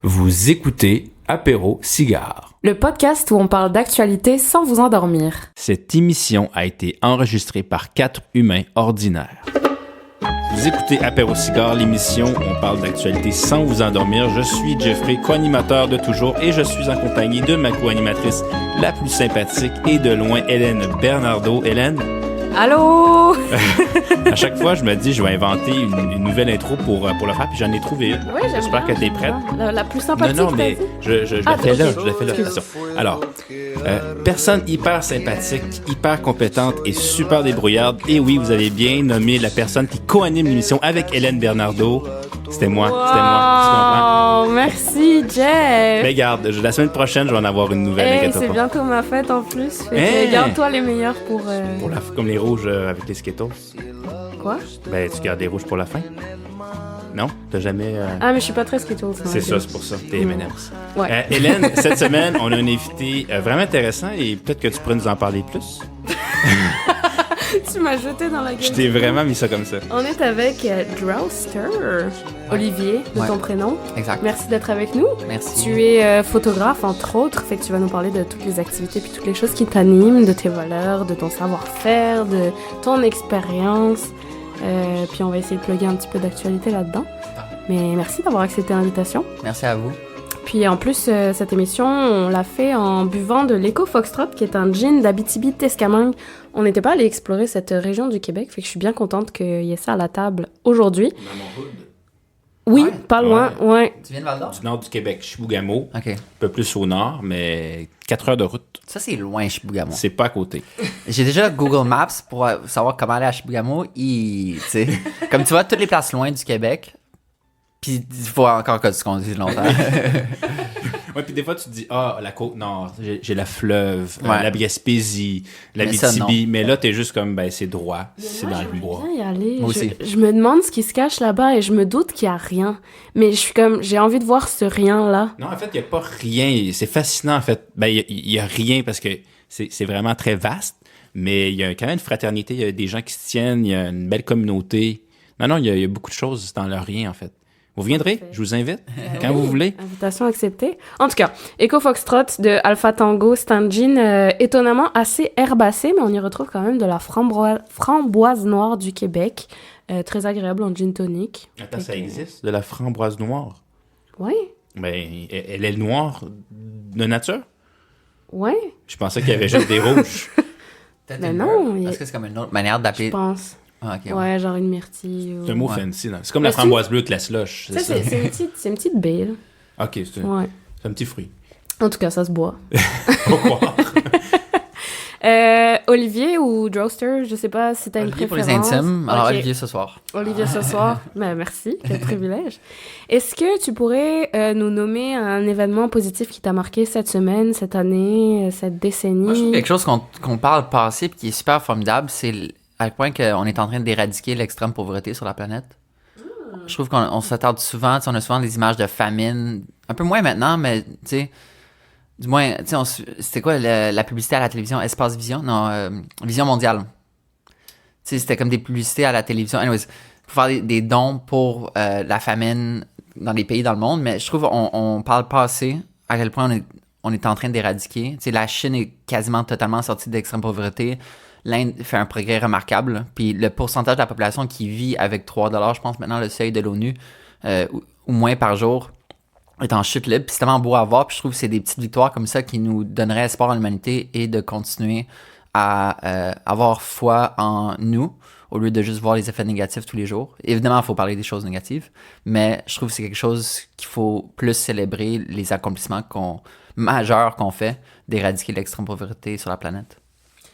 Vous écoutez Apéro Cigare. Le podcast où on parle d'actualité sans vous endormir. Cette émission a été enregistrée par 4 humains ordinaires. Vous écoutez Apéro Cigare, l'émission où on parle d'actualité sans vous endormir. Je suis Jeffrey, co-animateur de toujours, et je suis en compagnie de ma co-animatrice la plus sympathique et de loin, Hélène Bernardo. Hélène? Allô? À chaque fois, je me dis, je vais inventer une nouvelle intro pour le faire, puis j'en ai trouvé une. Oui, j'espère que t'es prête. La plus sympathique. Non, mais je la fais là, je la fais là. Excuse. Alors, personne hyper sympathique, hyper compétente et super débrouillarde. Et oui, vous avez bien nommé la personne qui co-anime l'émission avec Hélène Bernardo. C'était moi, tu comprends? Merci, Jeff. Mais regarde, la semaine prochaine, je vais en avoir une nouvelle. Hey, inquiète-toi c'est pas. bientôt ma fête en plus. Fait que garde-toi les meilleurs pour... Comme les rouges avec les Skittles. Quoi? Ben, tu gardes les rouges pour la fin? Non? T'as jamais... Ah, mais je suis pas très Skittles. C'est ça, c'est pour ça. T'es M&M's. Ouais. Hélène, cette semaine, on a un invité vraiment intéressant et peut-être que tu pourrais nous en parler plus. Tu m'as jeté dans la gueule. Je t'ai vraiment mis ça comme ça. On est avec Drowster, Olivier, de ton prénom. Exact. Merci d'être avec nous. Merci. Tu es photographe, entre autres, fait que tu vas nous parler de toutes les activités puis toutes les choses qui t'animent, de tes valeurs, de ton savoir-faire, de ton expérience. Puis on va essayer de plugger un petit peu d'actualité là-dedans. Mais merci d'avoir accepté l'invitation. Merci à vous. Puis en plus, cette émission, on l'a fait en buvant de l'Eco Foxtrot, qui est un gin d'Abitibi-Témiscamingue. On n'était pas allé explorer cette région du Québec, fait que je suis bien contente qu'il y ait ça à la table aujourd'hui. Dans mon hood. Oui, Ouais. pas loin, ouais. Tu viens de Val-d'Or? Du nord du Québec, Chibougamau. OK. Un peu plus au nord, mais 4 heures de route. Ça, c'est loin, Chibougamau. C'est pas à côté. J'ai déjà Google Maps pour savoir comment aller à Chibougamau. Tu sais, comme tu vois, toutes les places loin du Québec. Puis il faut encore que tu conduises longtemps. Ouais, puis des fois, tu te dis, la Côte-Nord, j'ai la fleuve, Ouais. la Gaspésie, la Mais ça, BTB. non. Mais là, t'es juste comme, c'est droit, c'est dans le bois. Bien y aller. Moi aussi. Je me demande ce qui se cache là-bas et je me doute qu'il y a rien. Mais je suis comme, j'ai envie de voir ce rien-là. Non, en fait, il n'y a pas rien. C'est fascinant, en fait. Ben, il y a rien parce que c'est vraiment très vaste, mais il y a quand même une fraternité, il y a des gens qui se tiennent, il y a une belle communauté. Non, il y a beaucoup de choses dans le rien, en fait. Vous viendrez, Parfait. je vous invite, quand vous voulez. Invitation acceptée. En tout cas, Eco Foxtrot de Alpha Tango, c'est un gin étonnamment assez herbacé, mais on y retrouve quand même de la framboise noire du Québec. Très agréable en gin tonic. Attends, ça existe, de la framboise noire? Oui, Ben, elle est noire de nature? oui, Je pensais qu'il y avait juste des rouges. Peut-être Mais une non, meule. il y a- Est-ce que c'est comme une autre manière je d'appeler... pense. Ah, OK, ouais. Ouais, genre une myrtille. Ou... C'est un mot Ouais. fancy, là. C'est comme Mais la framboise bleue avec la slush, Ça, c'est ça? c'est une petite baie, là. OK, c'est un Ouais. petit fruit. En tout cas, ça se boit. Faut croire. Olivier ou Drowster, je sais pas si t'as une Olivier pour préférence. les intimes. Alors, Ok. Olivier ce soir. Olivier ce soir. Ben, merci, quel privilège. Est-ce que tu pourrais nous nommer un événement positif qui t'a marqué cette semaine, cette année, cette décennie? Moi, je trouve quelque chose qu'on parle passé et qui est super formidable, c'est à quel point qu'on est en train d'éradiquer l'extrême pauvreté sur la planète. Je trouve qu'on s'attarde souvent, tu sais, on a souvent des images de famine, un peu moins maintenant, mais tu sais, du moins, tu sais, c'était quoi la publicité à la télévision? Espace Vision? Non, Vision Mondiale. Tu sais, c'était comme des publicités à la télévision. Anyways, pour faire des dons pour la famine dans les pays dans le monde, mais je trouve on parle pas assez à quel point on est en train d'éradiquer. Tu sais, la Chine est quasiment totalement sortie de l'extrême pauvreté. L'Inde fait un progrès remarquable. Puis le pourcentage de la population qui vit avec 3$, je pense maintenant, le seuil de l'ONU, ou moins par jour, est en chute libre. Puis c'est tellement beau à voir. Puis je trouve que c'est des petites victoires comme ça qui nous donneraient espoir en l'humanité et de continuer à avoir foi en nous au lieu de juste voir les effets négatifs tous les jours. Évidemment, il faut parler des choses négatives, mais je trouve que c'est quelque chose qu'il faut plus célébrer, les accomplissements majeurs qu'on fait d'éradiquer l'extrême pauvreté sur la planète.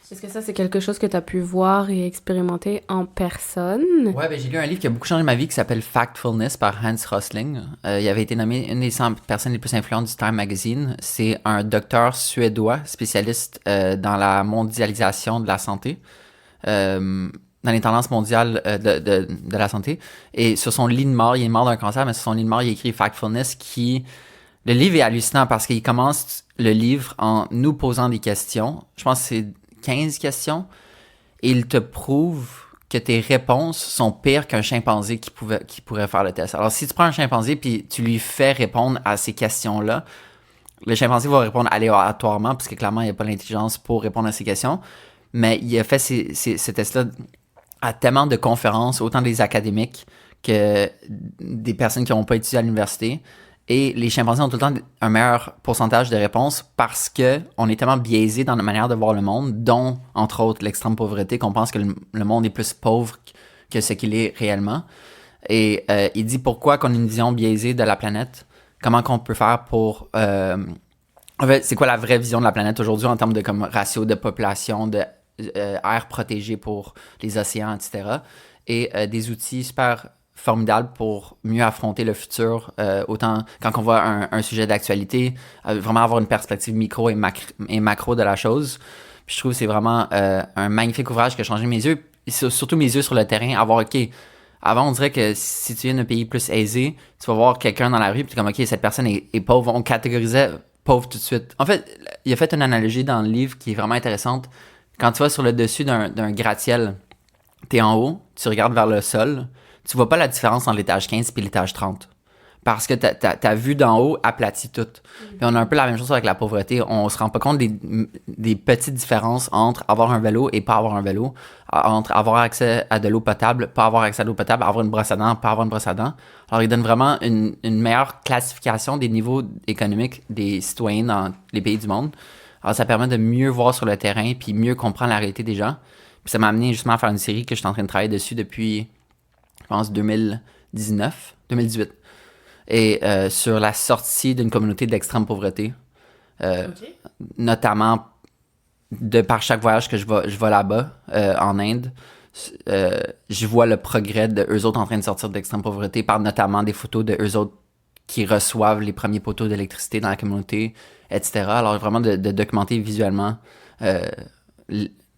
Est-ce que ça, c'est quelque chose que tu as pu voir et expérimenter en personne? Ouais, ben j'ai lu un livre qui a beaucoup changé ma vie qui s'appelle Factfulness par Hans Rosling. Il avait été nommé une des 100 personnes les plus influentes du Time Magazine. C'est un docteur suédois spécialiste dans la mondialisation de la santé, dans les tendances mondiales de la santé. Et sur son lit de mort, il est mort d'un cancer, mais sur son lit de mort, il écrit Factfulness qui... Le livre est hallucinant parce qu'il commence le livre en nous posant des questions. Je pense que c'est 15 questions, et il te prouve que tes réponses sont pires qu'un chimpanzé qui pourrait faire le test. Alors, si tu prends un chimpanzé puis tu lui fais répondre à ces questions-là, le chimpanzé va répondre aléatoirement parce que clairement, il n'y a pas l'intelligence pour répondre à ces questions. Mais il a fait ces tests-là à tellement de conférences, autant des académiques que des personnes qui n'ont pas étudié à l'université. Et les chimpanzés ont tout le temps un meilleur pourcentage de réponses parce qu'on est tellement biaisé dans la manière de voir le monde, dont, entre autres, l'extrême pauvreté, qu'on pense que le monde est plus pauvre que ce qu'il est réellement. Et il dit pourquoi qu'on a une vision biaisée de la planète, comment qu'on peut faire pour... en fait, c'est quoi la vraie vision de la planète aujourd'hui en termes de comme ratio de population, de air protégé pour les océans, etc. Et des outils super formidables pour mieux affronter le futur, autant quand on voit un sujet d'actualité, vraiment avoir une perspective micro et macro de la chose. Puis je trouve que c'est vraiment un magnifique ouvrage qui a changé mes yeux, surtout mes yeux sur le terrain, avoir, OK, avant on dirait que si tu viens d'un pays plus aisé, tu vas voir quelqu'un dans la rue, puis tu es comme, OK, cette personne est pauvre, on catégorisait pauvre tout de suite. En fait, il a fait une analogie dans le livre qui est vraiment intéressante. Quand tu vas sur le dessus d'un gratte-ciel, t'es en haut, tu regardes vers le sol, tu vois pas la différence entre l'étage 15 et l'étage 30. Parce que ta vue d'en haut aplatit tout. Puis on a un peu la même chose avec la pauvreté. On se rend pas compte des petites différences entre avoir un vélo et pas avoir un vélo, entre avoir accès à de l'eau potable, pas avoir accès à l'eau potable, avoir une brosse à dents, pas avoir une brosse à dents. Alors, il donne vraiment une meilleure classification des niveaux économiques des citoyens dans les pays du monde. Alors, ça permet de mieux voir sur le terrain puis mieux comprendre la réalité des gens. Puis ça m'a amené justement à faire une série que je suis en train de travailler dessus depuis, je pense, 2018. Et sur la sortie d'une communauté d'extrême pauvreté. Notamment, de par chaque voyage que je vais là-bas, en Inde, je vois le progrès de eux autres en train de sortir d'extrême pauvreté, par notamment des photos de eux autres qui reçoivent les premiers poteaux d'électricité dans la communauté, etc. Alors vraiment de documenter visuellement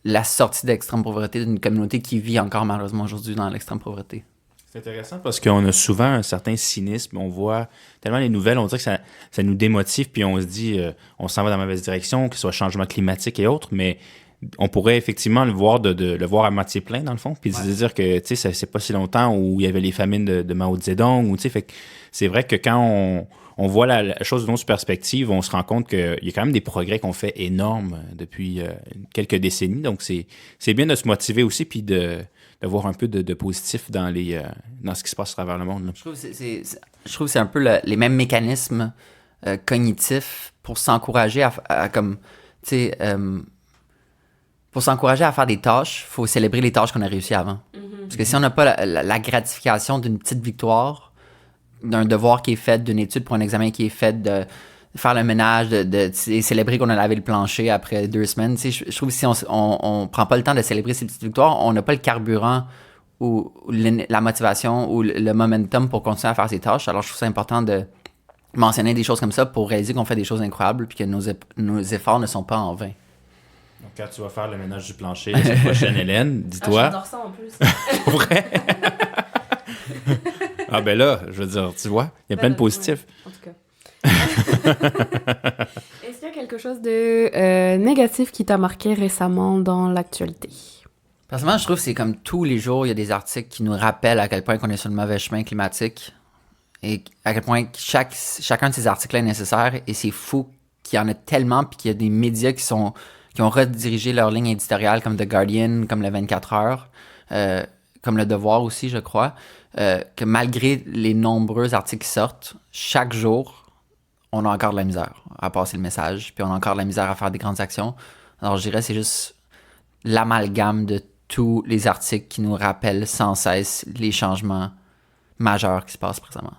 la sortie d'extrême pauvreté d'une communauté qui vit encore malheureusement aujourd'hui dans l'extrême pauvreté. C'est intéressant parce qu'on a souvent un certain cynisme. On voit tellement les nouvelles, on dirait que ça nous démotive, puis on se dit, on s'en va dans la mauvaise direction, que ce soit changement climatique et autres, mais on pourrait effectivement le voir le voir à moitié plein, dans le fond, puis de se dire que, tu sais, c'est pas si longtemps où il y avait les famines de Mao Zedong, ou tu sais, fait que c'est vrai que quand on voit la chose d'une autre perspective, on se rend compte qu'il y a quand même des progrès qu'on fait énormes depuis quelques décennies, donc c'est bien de se motiver aussi, puis de voir un peu de positif dans ce qui se passe à travers le monde. Là. Je trouve que c'est un peu les mêmes mécanismes cognitifs pour s'encourager à comme, tu sais, pour s'encourager à faire des tâches, il faut célébrer les tâches qu'on a réussi avant. Mm-hmm. Parce que si on n'a pas la gratification d'une petite victoire, d'un devoir qui est fait, d'une étude pour un examen qui est fait, de faire le ménage, de célébrer qu'on a lavé le plancher après 2 semaines. Tu sais, je trouve que si on prend pas le temps de célébrer ces petites victoires, on n'a pas le carburant ou la motivation ou le momentum pour continuer à faire ces tâches. Alors, je trouve ça important de mentionner des choses comme ça pour réaliser qu'on fait des choses incroyables puis que nos efforts ne sont pas en vain. Donc, quand tu vas faire le ménage du plancher la semaine prochaine, Hélène, dis-toi... j'adore ça en plus. Vrai? Ah ben là, je veux dire, tu vois, il y a plein de positifs. Ouais, en tout cas. Est-ce qu'il y a quelque chose de négatif qui t'a marqué récemment dans l'actualité? Personnellement, je trouve que c'est comme tous les jours, il y a des articles qui nous rappellent à quel point on est sur le mauvais chemin climatique et à quel point chacun de ces articles-là est nécessaire. Et c'est fou qu'il y en a tellement puis qu'il y a des médias qui ont redirigé leur ligne éditoriale comme The Guardian, comme le 24 heures, comme Le Devoir aussi, je crois, que malgré les nombreux articles qui sortent, chaque jour, on a encore de la misère à passer le message, puis on a encore de la misère à faire des grandes actions. Alors, je dirais c'est juste l'amalgame de tous les articles qui nous rappellent sans cesse les changements majeurs qui se passent présentement.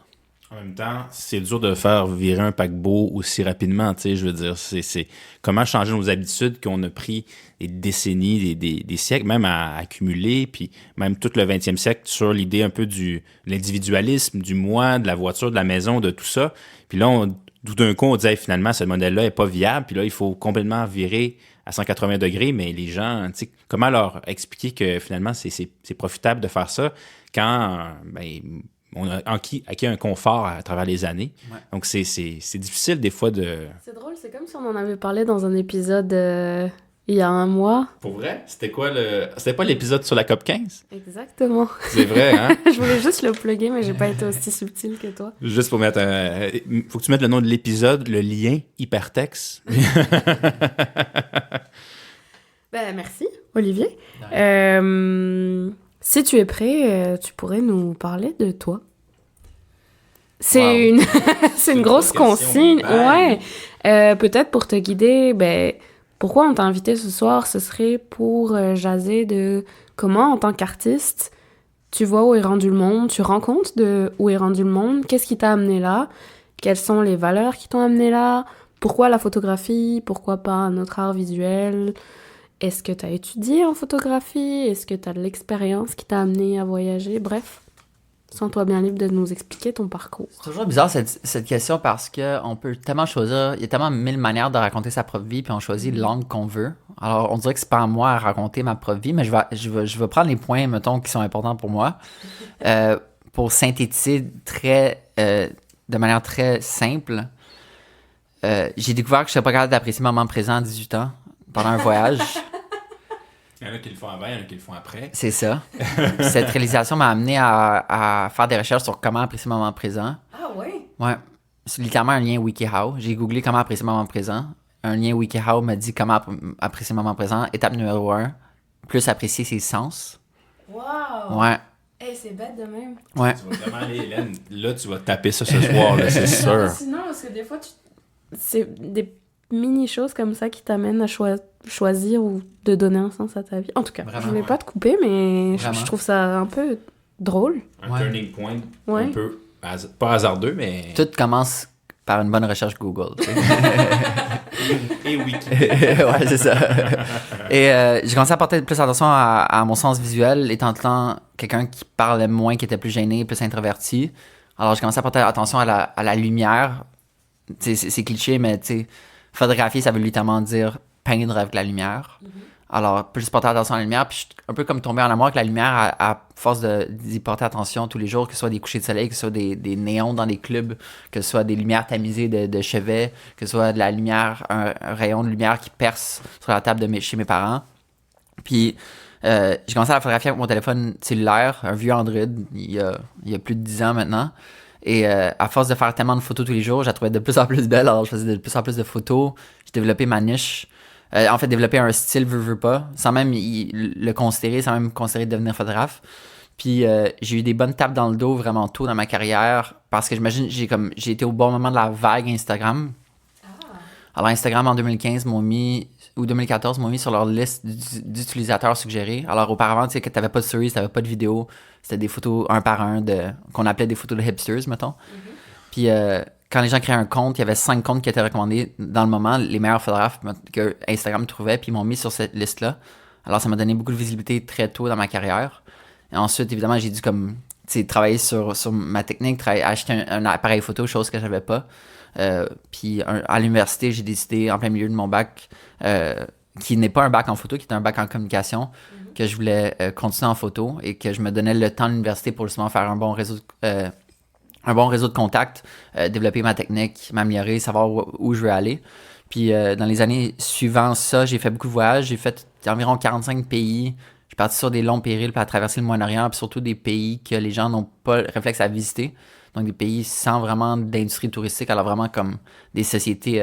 En même temps, c'est dur de faire virer un paquebot aussi rapidement, tu sais, je veux dire, c'est comment changer nos habitudes qu'on a pris des décennies, des siècles, même à accumuler, puis même tout le 20e siècle sur l'idée un peu de l'individualisme, du moi, de la voiture, de la maison, de tout ça. Puis là, tout d'un coup, on disait, finalement, ce modèle-là n'est pas viable, puis là, il faut complètement virer à 180 degrés, mais les gens, tu sais, comment leur expliquer que finalement, c'est profitable de faire ça quand, on a acquis un confort à travers les années. Ouais. Donc, c'est difficile des fois de... C'est drôle, c'est comme si on en avait parlé dans un épisode il il y a un mois. Pour vrai? C'était quoi C'était pas l'épisode sur la COP15? Exactement. C'est vrai, hein? Je voulais juste le plugger, mais j'ai pas été aussi subtile que toi. Juste pour mettre faut que tu mettes le nom de l'épisode, le lien hypertexte. Ben, merci, Olivier. Si tu es prêt, tu pourrais nous parler de toi. C'est c'est une grosse consigne. Ouais. Peut-être pour te guider, ben, pourquoi on t'a invité ce soir, ce serait pour jaser de comment, en tant qu'artiste, tu vois où est rendu le monde, tu rends compte de où est rendu le monde, qu'est-ce qui t'a amené là, quelles sont les valeurs qui t'ont amené là, pourquoi la photographie, pourquoi pas un autre art visuel. Est-ce que tu as étudié en photographie? Est-ce que tu as de l'expérience qui t'a amené à voyager? Bref, sens-toi bien libre de nous expliquer ton parcours. C'est toujours bizarre cette question parce qu'on peut tellement choisir, il y a tellement mille manières de raconter sa propre vie, puis on choisit l'angle qu'on veut. Alors, on dirait que c'est pas à moi à raconter ma propre vie, mais je vais prendre les points, mettons, qui sont importants pour moi, pour synthétiser de manière très simple. J'ai découvert que je ne serais pas capable d'apprécier le moment présent à 18 ans pendant un voyage. Il y en a qui le font avant, il y en a qui le font après. C'est ça. Cette réalisation m'a amené à faire des recherches sur comment apprécier le moment présent. Ah oui? Ouais. C'est littéralement un lien WikiHow. J'ai googlé comment apprécier le moment présent. Un lien WikiHow m'a dit comment apprécier le moment présent. Étape numéro 1, plus apprécier ses sens. Wow! Ouais. Hey, c'est bête de même. Ouais. Tu vas vraiment aller, Hélène, là, tu vas taper ça ce soir, là, c'est sûr. Sinon, parce que des fois, c'est des mini-choses comme ça qui t'amènent à choisir ou de donner un sens à ta vie. En tout cas, Vraiment, je voulais pas te couper, mais Vraiment. je trouve ça un peu drôle. Un Ouais. turning point, Ouais. un peu, pas hasardeux, mais... Tout commence par une bonne recherche Google. Tu sais. Et wiki. Ouais, c'est ça. Et j'ai commencé à porter plus attention à mon sens visuel, étant tout le temps quelqu'un qui parlait moins, qui était plus gêné, plus introverti. Alors, j'ai commencé à porter attention à la lumière. Tu sais, c'est cliché, mais tu sais, photographier, ça veut littéralement dire peindre avec la lumière. Alors, plus porter attention à la lumière, puis je suis un peu comme tombé en amour avec la lumière à force d'y porter attention tous les jours, que ce soit des couchers de soleil, que ce soit des néons dans les clubs, que ce soit des lumières tamisées de chevet, que ce soit de la lumière, un rayon de lumière qui perce sur la table chez mes parents. Puis, j'ai commencé à la photographier avec mon téléphone cellulaire, un vieux Android, il y a plus de 10 ans maintenant. Et à force de faire tellement de photos tous les jours, je la trouvais de plus en plus belle, alors je faisais de plus en plus de photos. J'ai développé ma niche. En fait, développer un style veux pas, sans même le considérer, sans même considérer de devenir photographe. Puis j'ai eu des bonnes tapes dans le dos vraiment tôt dans ma carrière, parce que j'imagine j'ai été au bon moment de la vague Instagram. Alors Instagram en 2015 ou 2014 m'ont mis sur leur liste d'utilisateurs suggérés. Alors auparavant, tu sais, que t'avais pas de stories, t'avais pas de vidéos, c'était des photos un par un qu'on appelait des photos de hipsters, mettons. Puis quand les gens créaient un compte, il y avait 5 comptes qui étaient recommandés dans le moment, les meilleurs photographes que Instagram trouvait, puis ils m'ont mis sur cette liste-là. Alors, ça m'a donné beaucoup de visibilité très tôt dans ma carrière. Et ensuite, évidemment, j'ai dû travailler sur ma technique, acheter un appareil photo, chose que j'avais pas. Puis à l'université, j'ai décidé, en plein milieu de mon bac, qui n'est pas un bac en photo, qui est un bac en communication, que je voulais continuer en photo et que je me donnais le temps à l'université pour justement faire un bon réseau de contacts, développer ma technique, m'améliorer, savoir où je veux aller. Puis dans les années suivant ça, j'ai fait beaucoup de voyages. J'ai fait environ 45 pays. Je suis parti sur des longs périls pour traverser le Moyen-Orient, puis surtout des pays que les gens n'ont pas le réflexe à visiter. Donc des pays sans vraiment d'industrie touristique, alors vraiment comme des sociétés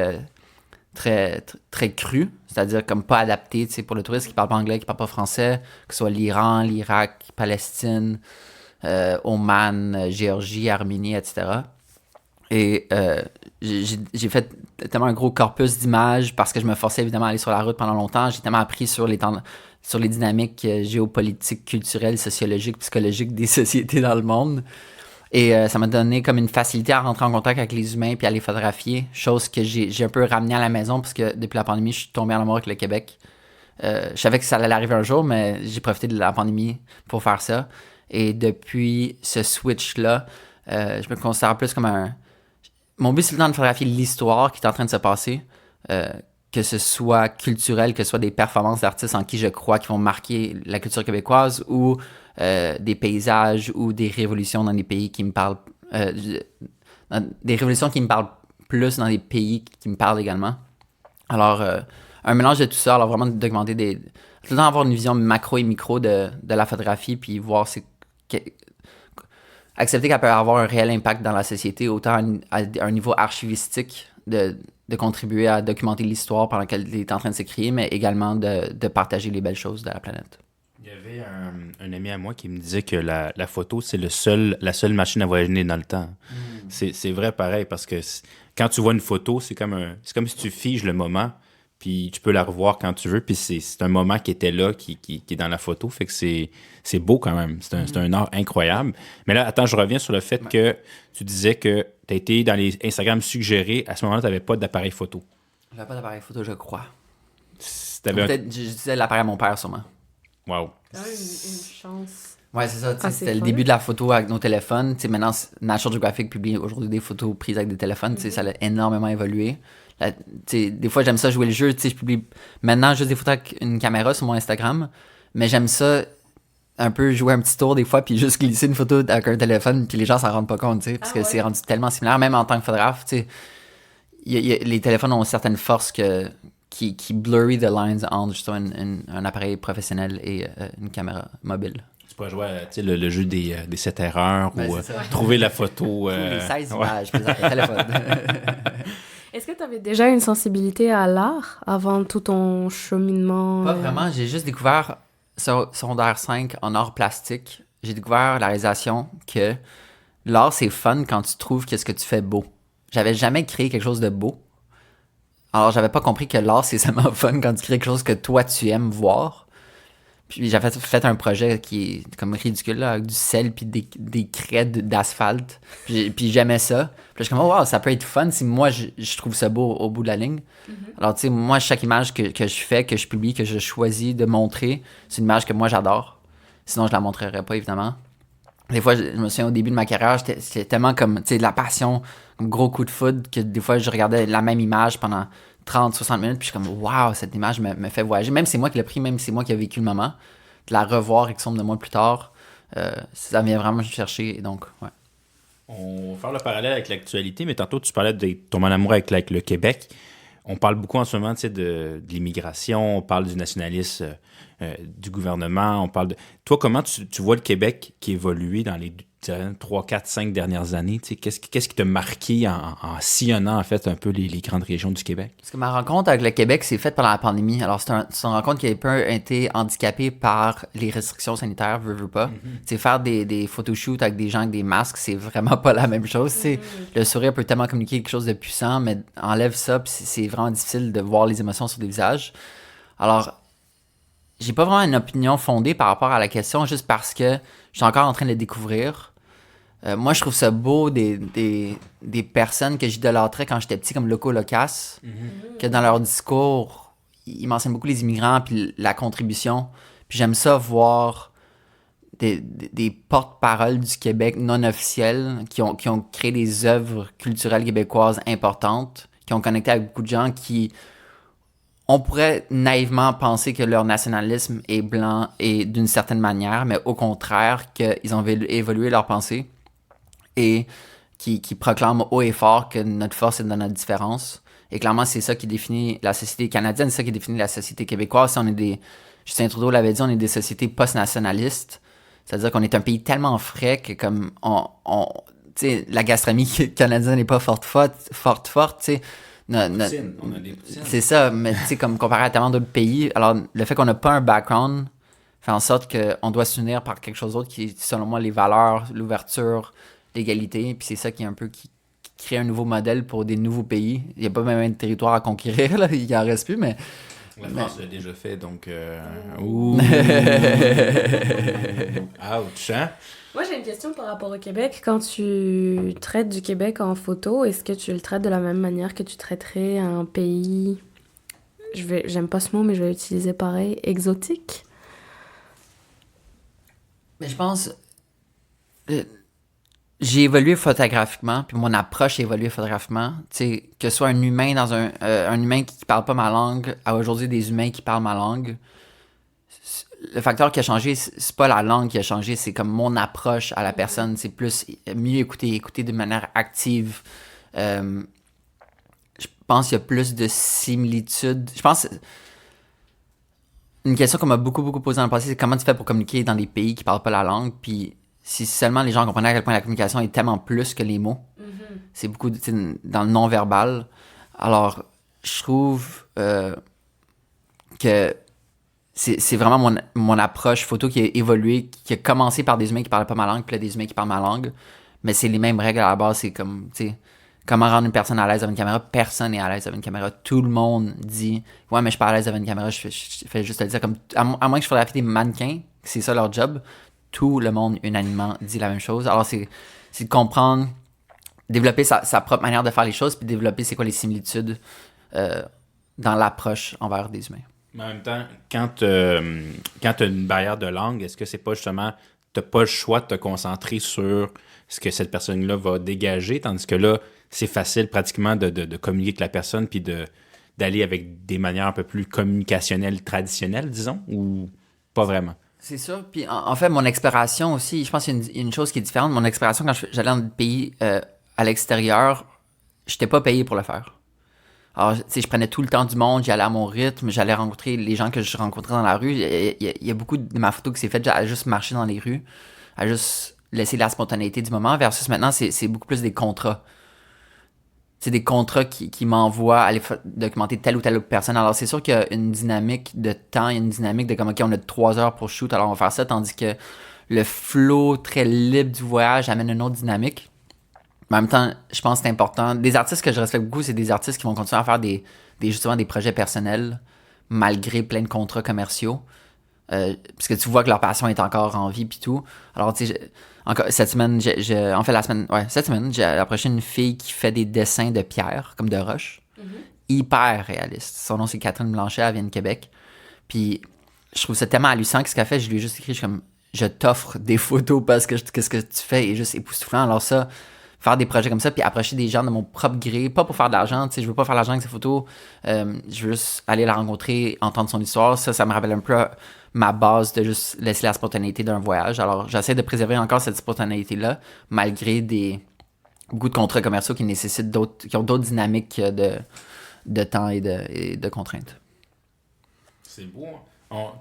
très, très, très crues, c'est-à-dire comme pas adaptées pour le touriste qui parle pas anglais, qui parle pas français, que ce soit l'Iran, l'Irak, Palestine, Oman, Géorgie, Arménie, etc. Et j'ai fait tellement un gros corpus d'images parce que je me forçais évidemment à aller sur la route pendant longtemps. J'ai tellement appris sur les dynamiques géopolitiques, culturelles, sociologiques, psychologiques des sociétés dans le monde. Et ça m'a donné comme une facilité à rentrer en contact avec les humains puis à les photographier, chose que j'ai un peu ramené à la maison parce que depuis la pandémie, je suis tombé en amour avec le Québec. Je savais que ça allait arriver un jour, mais j'ai profité de la pandémie pour faire ça. Et depuis ce switch-là, je me considère plus comme mon but, c'est le temps de photographier l'histoire qui est en train de se passer, que ce soit culturel, que ce soit des performances d'artistes en qui je crois qui vont marquer la culture québécoise ou des paysages ou des révolutions dans des pays qui me parlent, des révolutions qui me parlent plus dans des pays qui me parlent également. Alors, un mélange de tout ça. Alors vraiment documenter tout le temps avoir une vision macro et micro de la photographie, puis voir accepter qu'elle peut avoir un réel impact dans la société, autant à un niveau archivistique de contribuer à documenter l'histoire pendant qu'elle est en train de s'écrire, mais également de partager les belles choses de la planète. Il y avait un ami à moi qui me disait que la photo, c'est la seule machine à voyager dans le temps. C'est vrai pareil, parce que quand tu vois une photo, c'est comme si tu figes le moment, puis tu peux la revoir quand tu veux, puis c'est un moment qui était là, qui est dans la photo, fait que c'est beau quand même. C'est un art incroyable. Mais là, attends, je reviens sur le fait que tu disais que tu as été dans les Instagram suggérés, à ce moment-là, tu n'avais pas d'appareil photo. Je n'avais pas d'appareil photo, je crois. Peut-être je disais l'appareil à mon père, sûrement. Wow. C'est quand même une chance. Ouais, c'est ça. C'était le fun. début de la photo avec nos téléphones. T'sais, maintenant, National Geographic publie aujourd'hui des photos prises avec des téléphones. Ça a énormément évolué. Des fois, j'aime ça jouer le jeu. Je publie maintenant juste des photos avec une caméra sur mon Instagram. Mais j'aime ça un peu jouer un petit tour des fois, puis juste glisser une photo avec un téléphone, puis les gens s'en rendent pas compte, parce que c'est rendu tellement similaire. Même en tant que photographe, les téléphones ont certaines forces qui blurry the lines entre justement un appareil professionnel et une caméra mobile. Tu pourrais jouer à le jeu des 7 erreurs ou trouver la photo. Les 16 images prises avec le téléphone. Est-ce que tu avais déjà une sensibilité à l'art avant tout ton cheminement? Pas vraiment. J'ai juste découvert, secondaire 5, en art plastique, j'ai découvert la réalisation que l'art, c'est fun quand tu trouves que ce que tu fais beau. J'avais jamais créé quelque chose de beau. Alors, j'avais pas compris que l'art, c'est seulement fun quand tu crées quelque chose que toi, tu aimes voir. Puis j'avais fait un projet qui est comme ridicule, là, avec du sel puis des crêtes d'asphalte. Puis j'aimais ça. Puis je suis comme, oh, wow, ça peut être fun si moi, je trouve ça beau au bout de la ligne. Alors, tu sais, moi, chaque image que je fais, que je publie, que je choisis de montrer, c'est une image que moi, j'adore. Sinon, je la montrerais pas, évidemment. Des fois, je me souviens, au début de ma carrière, c'était tellement comme, tu sais, de la passion, un gros coup de foudre, que des fois, je regardais la même image pendant 30-60 minutes, puis je suis comme, waouh, cette image me fait voyager. Même si c'est moi qui l'ai pris, même si c'est moi qui ai vécu le moment, de la revoir X nombre de mois plus tard, ça vient vraiment me chercher, donc, ouais. On va faire le parallèle avec l'actualité, mais tantôt, tu parlais de ton amour avec le Québec. On parle beaucoup en ce moment, tu sais, de l'immigration, on parle du nationalisme du gouvernement, on parle de... Toi, comment tu vois le Québec qui évolue dans les 3, 4, 5 dernières années? Tu sais, qu'est-ce qui t'a marqué en sillonnant, en fait, un peu les grandes régions du Québec? Parce que ma rencontre avec le Québec s'est faite pendant la pandémie. Alors, c'est une rencontre qui a un peu été handicapée par les restrictions sanitaires, veux pas. Tu sais, faire des photoshoots avec des gens avec des masques, c'est vraiment pas la même chose. Tu sais, le sourire peut tellement communiquer quelque chose de puissant, mais enlève ça, puis c'est vraiment difficile de voir les émotions sur des visages. Alors, j'ai pas vraiment une opinion fondée par rapport à la question, juste parce que je suis encore en train de le découvrir. Moi, je trouve ça beau des personnes que j'idolâtrais quand j'étais petit, comme Loco Locas, que dans leur discours, ils mentionnent beaucoup les immigrants puis la contribution. Puis j'aime ça voir des porte-paroles du Québec non officiels qui ont créé des œuvres culturelles québécoises importantes, qui ont connecté avec beaucoup de gens qui... On pourrait naïvement penser que leur nationalisme est blanc et d'une certaine manière, mais au contraire, qu'ils ont évolué leur pensée et qui proclament haut et fort que notre force est dans notre différence. Et clairement, c'est ça qui définit la société canadienne, c'est ça qui définit la société québécoise. Si on est Justin Trudeau l'avait dit, on est des sociétés post-nationalistes. C'est-à-dire qu'on est un pays tellement frais que comme tu sais, la gastronomie canadienne n'est pas forte, tu sais. On a des poutines. C'est ça, mais tu sais, comme comparé à tellement d'autres pays, alors le fait qu'on n'a pas un background fait en sorte qu'on doit s'unir par quelque chose d'autre qui est, selon moi, les valeurs, l'ouverture, l'égalité, puis c'est ça qui est un peu qui crée un nouveau modèle pour des nouveaux pays. Il n'y a pas même de territoire à conquérir, là, il en reste plus, mais... La France l'a déjà fait, donc... Ouh! Ouch, hein? Moi, j'ai une question par rapport au Québec. Quand tu traites du Québec en photo, est-ce que tu le traites de la même manière que tu traiterais un pays... J'aime pas ce mot, mais je vais l'utiliser pareil. Exotique? Mais je pense... j'ai évolué photographiquement, puis mon approche a évolué photographiquement. Tu sais, que ce soit un humain dans un humain qui parle pas ma langue, à aujourd'hui des humains qui parlent ma langue. Le facteur qui a changé, c'est pas la langue qui a changé, c'est comme mon approche à la personne. C'est plus mieux écouter de manière active. pense qu'il y a plus de similitudes. Je pense... Une question qu'on m'a beaucoup, beaucoup posée dans le passé, c'est comment tu fais pour communiquer dans des pays qui parlent pas la langue, puis si seulement les gens comprenaient à quel point la communication est tellement plus que les mots. C'est beaucoup dans le non-verbal. Alors, je trouve que c'est vraiment mon approche photo qui a évolué, qui a commencé par des humains qui parlaient pas ma langue, puis là, des humains qui parlent ma langue. Mais c'est les mêmes règles à la base. C'est comme, tu sais, comment rendre une personne à l'aise avec une caméra. Personne n'est à l'aise avec une caméra. Tout le monde dit « Ouais, mais je suis pas à l'aise avec une caméra. » Je fais juste le dire. Comme, à moins que je photographie des mannequins, que c'est ça leur job, tout le monde unanimement dit la même chose. Alors, c'est de comprendre, développer sa propre manière de faire les choses, puis développer c'est quoi les similitudes dans l'approche envers des humains. Mais en même temps, quand tu as une barrière de langue, est-ce que c'est pas justement, tu n'as pas le choix de te concentrer sur ce que cette personne-là va dégager, tandis que là, c'est facile pratiquement de communiquer avec la personne puis d'aller avec des manières un peu plus communicationnelles, traditionnelles, disons, ou pas vraiment? C'est sûr. Puis en fait, mon exploration aussi, je pense qu'il y a une chose qui est différente. Mon exploration, quand j'allais dans des pays à l'extérieur, je n'étais pas payé pour le faire. Alors, tu sais, je prenais tout le temps du monde, j'y allais à mon rythme, j'allais rencontrer les gens que je rencontrais dans la rue. Il y a beaucoup de ma photo qui s'est faite à juste marcher dans les rues, à juste laisser la spontanéité du moment, versus maintenant, c'est beaucoup plus des contrats. C'est des contrats qui m'envoient aller documenter telle ou telle autre personne. Alors, c'est sûr qu'il y a une dynamique de temps, il y a une dynamique de comme, OK, on a 3 heures pour shoot, alors on va faire ça, tandis que le flow très libre du voyage amène une autre dynamique. Mais en même temps, je pense que c'est important. Des artistes que je respecte beaucoup, c'est des artistes qui vont continuer à faire justement des projets personnels, malgré plein de contrats commerciaux. Parce que tu vois que leur passion est encore en vie puis tout. Alors, tu sais, cette semaine, cette semaine, j'ai approché une fille qui fait des dessins de pierre, comme de roche. Hyper réaliste. Son nom, c'est Catherine Blanchet, elle vient de Québec. Puis, je trouve ça tellement hallucinant que ce qu'elle fait, je lui ai juste écrit, je t'offre des photos parce que ce que tu fais est juste époustouflant. Alors ça, faire des projets comme ça, puis approcher des gens de mon propre gré, pas pour faire de l'argent, tu sais, je veux pas faire de l'argent avec ces photos, je veux juste aller la rencontrer, entendre son histoire, ça me rappelle un peu ma base de juste laisser la spontanéité d'un voyage. Alors, j'essaie de préserver encore cette spontanéité-là, malgré beaucoup de contrats commerciaux qui nécessitent qui ont d'autres dynamiques de temps et de contraintes. C'est beau.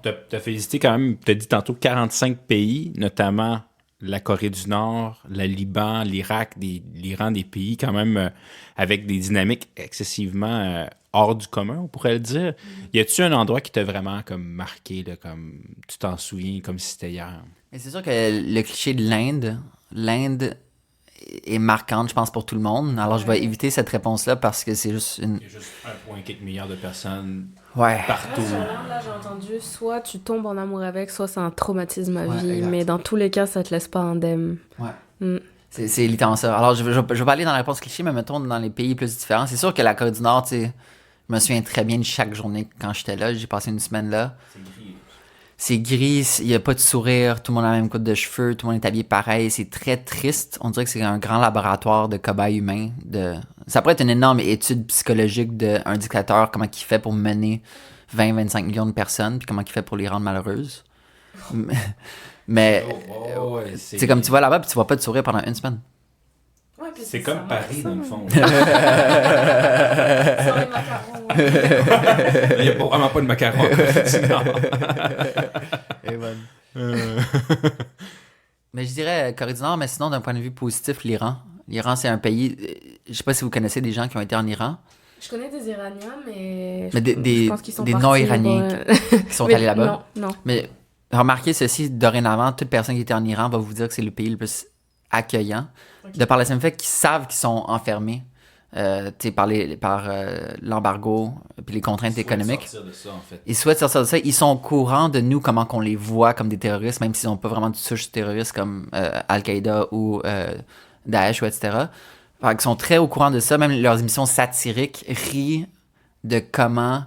T'as fait visiter quand même, t'as dit tantôt 45 pays, notamment la Corée du Nord, le Liban, l'Irak, l'Iran, des pays quand même avec des dynamiques excessivement hors du commun, on pourrait le dire. Y a-tu un endroit qui t'a vraiment comme marqué, là, comme tu t'en souviens comme si c'était hier? Et c'est sûr que le cliché de l'Inde est marquante, je pense, pour tout le monde. Alors, je vais éviter cette réponse-là parce que c'est juste une... Il y a juste 1,4 milliard de personnes partout. Là, j'ai entendu, soit tu tombes en amour avec, soit c'est un traumatisme à vie. Exact. Mais dans tous les cas, ça te laisse pas indemne. Ouais. C'est littéralement ça. Alors, je vais pas aller dans la réponse cliché, mais mettons dans les pays plus différents. C'est sûr que la Corée du Nord, tu sais, je me souviens très bien de chaque journée quand j'étais là. J'ai passé une semaine là. C'est gris, il n'y a pas de sourire, tout le monde a la même coupe de cheveux, tout le monde est habillé pareil, c'est très triste. On dirait que c'est un grand laboratoire de cobayes humains. Ça pourrait être une énorme étude psychologique d'un dictateur, comment il fait pour mener 20-25 millions de personnes, puis comment il fait pour les rendre malheureuses. Mais c'est comme tu vas là-bas, puis tu vois pas de sourire pendant une semaine. Ouais, c'est comme Paris, dans le fond. Sans les macarons. Il n'y a vraiment pas de macarons. Mais je dirais Corée du Nord, mais sinon, d'un point de vue positif, l'Iran. L'Iran, c'est un pays... Je sais pas si vous connaissez des gens qui ont été en Iran. Je connais des Iraniens, mais je pense qu'ils sont des partis, non-Iraniens qui sont allés là-bas. Non. Mais remarquez ceci, dorénavant, toute personne qui était en Iran va vous dire que c'est le pays le plus accueillant. Okay. De par le simple fait qu'ils savent qu'ils sont enfermés par l'embargo puis les contraintes économiques. Sortir de ça, en fait. Ils souhaitent sortir de ça. Ils sont au courant de nous, comment qu'on les voit comme des terroristes, même s'ils n'ont pas vraiment de souche terroriste comme Al-Qaïda ou Daesh, ou etc. Ils sont très au courant de ça. Même leurs émissions satiriques rient de comment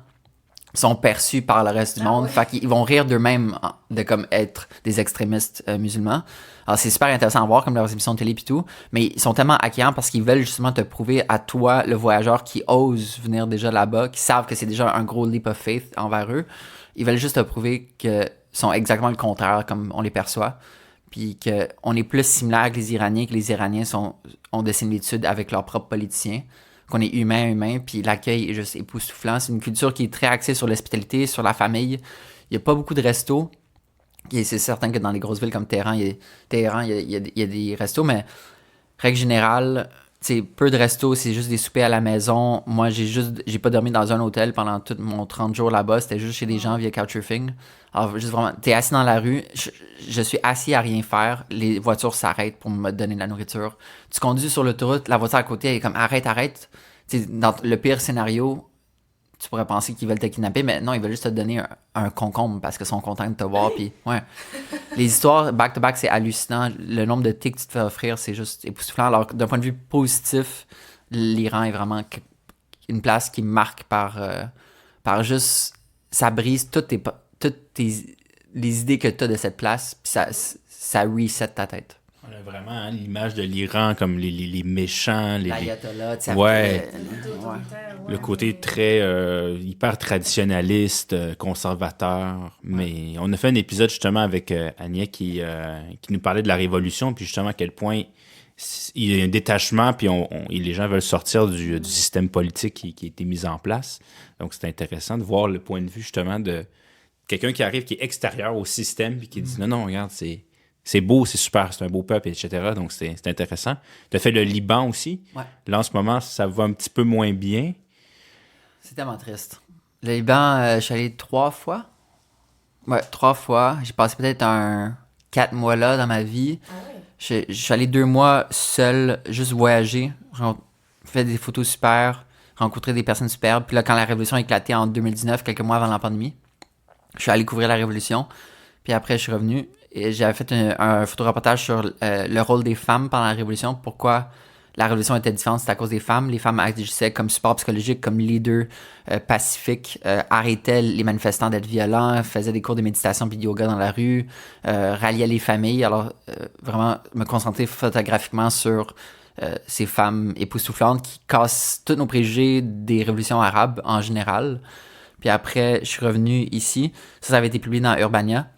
sont perçus par le reste du monde. Ouais. Fait qu'ils vont rire d'eux-mêmes de comme être des extrémistes musulmans. Alors c'est super intéressant à voir comme leurs émissions de télé et tout, mais ils sont tellement accueillants parce qu'ils veulent justement te prouver à toi, le voyageur qui ose venir déjà là-bas, qui savent que c'est déjà un gros leap of faith envers eux. Ils veulent juste te prouver qu'ils sont exactement le contraire comme on les perçoit, puis qu'on est plus similaire que les Iraniens, que les Iraniens ont des similitudes avec leurs propres politiciens, qu'on est humain, puis l'accueil est juste époustouflant. C'est une culture qui est très axée sur l'hospitalité, sur la famille. Il n'y a pas beaucoup de restos. Et c'est certain que dans les grosses villes comme Téhéran, il y a des restos, mais règle générale, peu de restos, c'est juste des soupers à la maison. Moi, j'ai pas dormi dans un hôtel pendant tout mon 30 jours là-bas. C'était juste chez des gens via Couchsurfing. Alors, juste vraiment, t'es assis dans la rue. Je suis assis à rien faire. Les voitures s'arrêtent pour me donner de la nourriture. Tu conduis sur l'autoroute, la voiture à côté, elle est comme arrête. T'sais, dans le pire scénario, tu pourrais penser qu'ils veulent te kidnapper, mais non, ils veulent juste te donner un concombre parce qu'ils sont contents de te voir. Puis, ouais. Les histoires back-to-back, c'est hallucinant. Le nombre de tics que tu te fais offrir, c'est juste époustouflant. Alors, d'un point de vue positif, l'Iran est vraiment une place qui marque par juste... Ça brise toutes les idées que tu as de cette place, puis ça reset ta tête. On a vraiment l'image de l'Iran comme les méchants. L'ayatollah, tu sais. Ouais. Le côté très hyper traditionnaliste, conservateur. Mais on a fait un épisode justement avec Agnès qui nous parlait de la Révolution, puis justement à quel point il y a un détachement, puis les gens veulent sortir du système politique qui a été mis en place. Donc c'est intéressant de voir le point de vue justement de quelqu'un qui arrive, qui est extérieur au système, puis qui dit non, regarde, c'est beau, c'est super, c'est un beau peuple, etc. Donc, c'est intéressant. Tu as fait le Liban aussi. Ouais. Là, en ce moment, ça va un petit peu moins bien. C'est tellement triste. Le Liban, je suis allé 3 fois. Ouais, 3 fois. J'ai passé peut-être 4 mois là dans ma vie. Ah ouais. Je suis allé 2 mois seul, juste voyager. Fait des photos super, rencontré des personnes superbes. Puis là, quand la révolution a éclaté en 2019, quelques mois avant la pandémie, je suis allé couvrir la révolution. Puis après, je suis revenu. Et j'avais fait un photoreportage sur le rôle des femmes pendant la Révolution. Pourquoi la Révolution était différente, c'est à cause des femmes. Les femmes agissaient comme support psychologique, comme leader pacifique, arrêtaient les manifestants d'être violents, faisaient des cours de méditation puis de yoga dans la rue, ralliaient les familles. Alors, vraiment, me concentrer photographiquement sur ces femmes époustouflantes qui cassent tous nos préjugés des révolutions arabes en général. Puis après, je suis revenu ici. Ça avait été publié dans Urbania.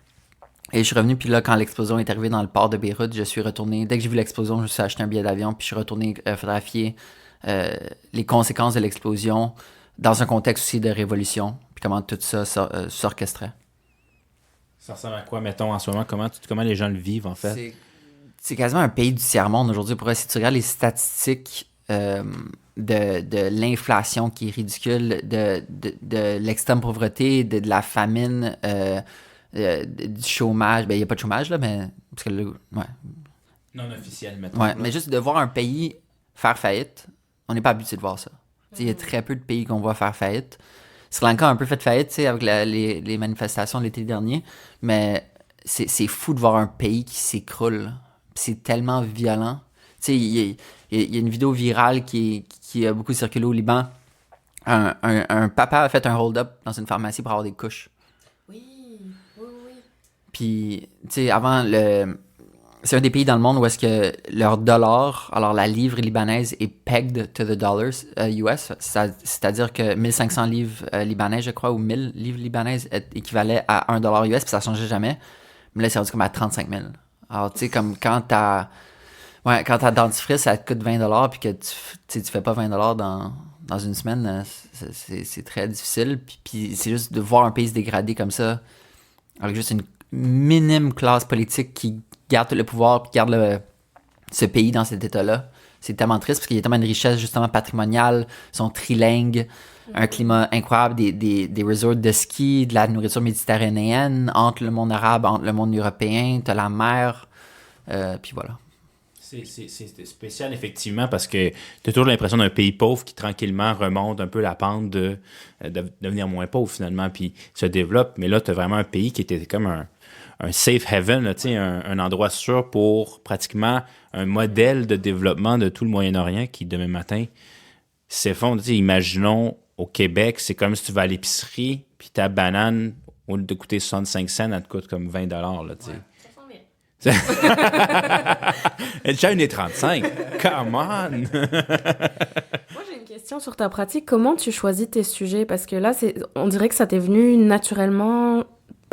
Et je suis revenu, puis là, quand l'explosion est arrivée dans le port de Beyrouth, je suis retourné. Dès que j'ai vu l'explosion, je me suis acheté un billet d'avion, puis je suis retourné photographier les conséquences de l'explosion dans un contexte aussi de révolution, puis comment tout ça s'orchestrait. Ça ressemble à quoi, mettons, en ce moment? Comment les gens le vivent, en fait? C'est quasiment un pays du tiers-monde aujourd'hui. Pour si tu regardes les statistiques de l'inflation qui est ridicule, de l'extrême pauvreté, de la famine... du chômage, il n'y a pas de chômage là, mais parce que ouais. Non officiel, mettons. Ouais, mais juste de voir un pays faire faillite, on n'est pas habitué de voir ça. Il y a très peu de pays qu'on voit faire faillite. Sri Lanka a un peu fait faillite avec les manifestations de l'été dernier, mais c'est fou de voir un pays qui s'écroule. C'est tellement violent. Il y a une vidéo virale qui a beaucoup circulé au Liban. Un papa a fait un hold-up dans une pharmacie pour avoir des couches. Puis, tu sais, avant, c'est un des pays dans le monde où est-ce que leur dollar, alors la livre libanaise est pegged to the dollars US, c'est-à-dire que 1500 livres libanaises, je crois, ou 1000 livres libanaises équivalait à $1 US, puis ça changeait jamais. Mais là, c'est rendu comme à 35 000. Alors, tu sais, comme quand t'as dentifrice, ça te coûte $20, puis que tu fais pas $20 dans une semaine, c'est très difficile. Puis c'est juste de voir un pays se dégrader comme ça, avec juste une minime classe politique qui garde le pouvoir puis garde ce pays dans cet état-là. C'est tellement triste parce qu'il y a tellement de richesse justement patrimoniale, ils sont trilingues, un climat incroyable, des resorts de ski, de la nourriture méditerranéenne, entre le monde arabe, entre le monde européen, t'as la mer, puis voilà. C'est spécial, effectivement, parce que tu as toujours l'impression d'un pays pauvre qui, tranquillement, remonte un peu la pente de devenir moins pauvre, finalement, puis se développe. Mais là, tu as vraiment un pays qui était comme un safe haven, là, un endroit sûr pour pratiquement un modèle de développement de tout le Moyen-Orient qui, demain matin, s'effondre. Imaginons, au Québec, c'est comme si tu vas à l'épicerie, puis ta banane, au lieu de coûter 65 cents, elle te coûte comme $20, là, tu sais. Elle tient 1,35. Come on! Moi, j'ai une question sur ta pratique. Comment tu choisis tes sujets? Parce que là, on dirait que ça t'est venu naturellement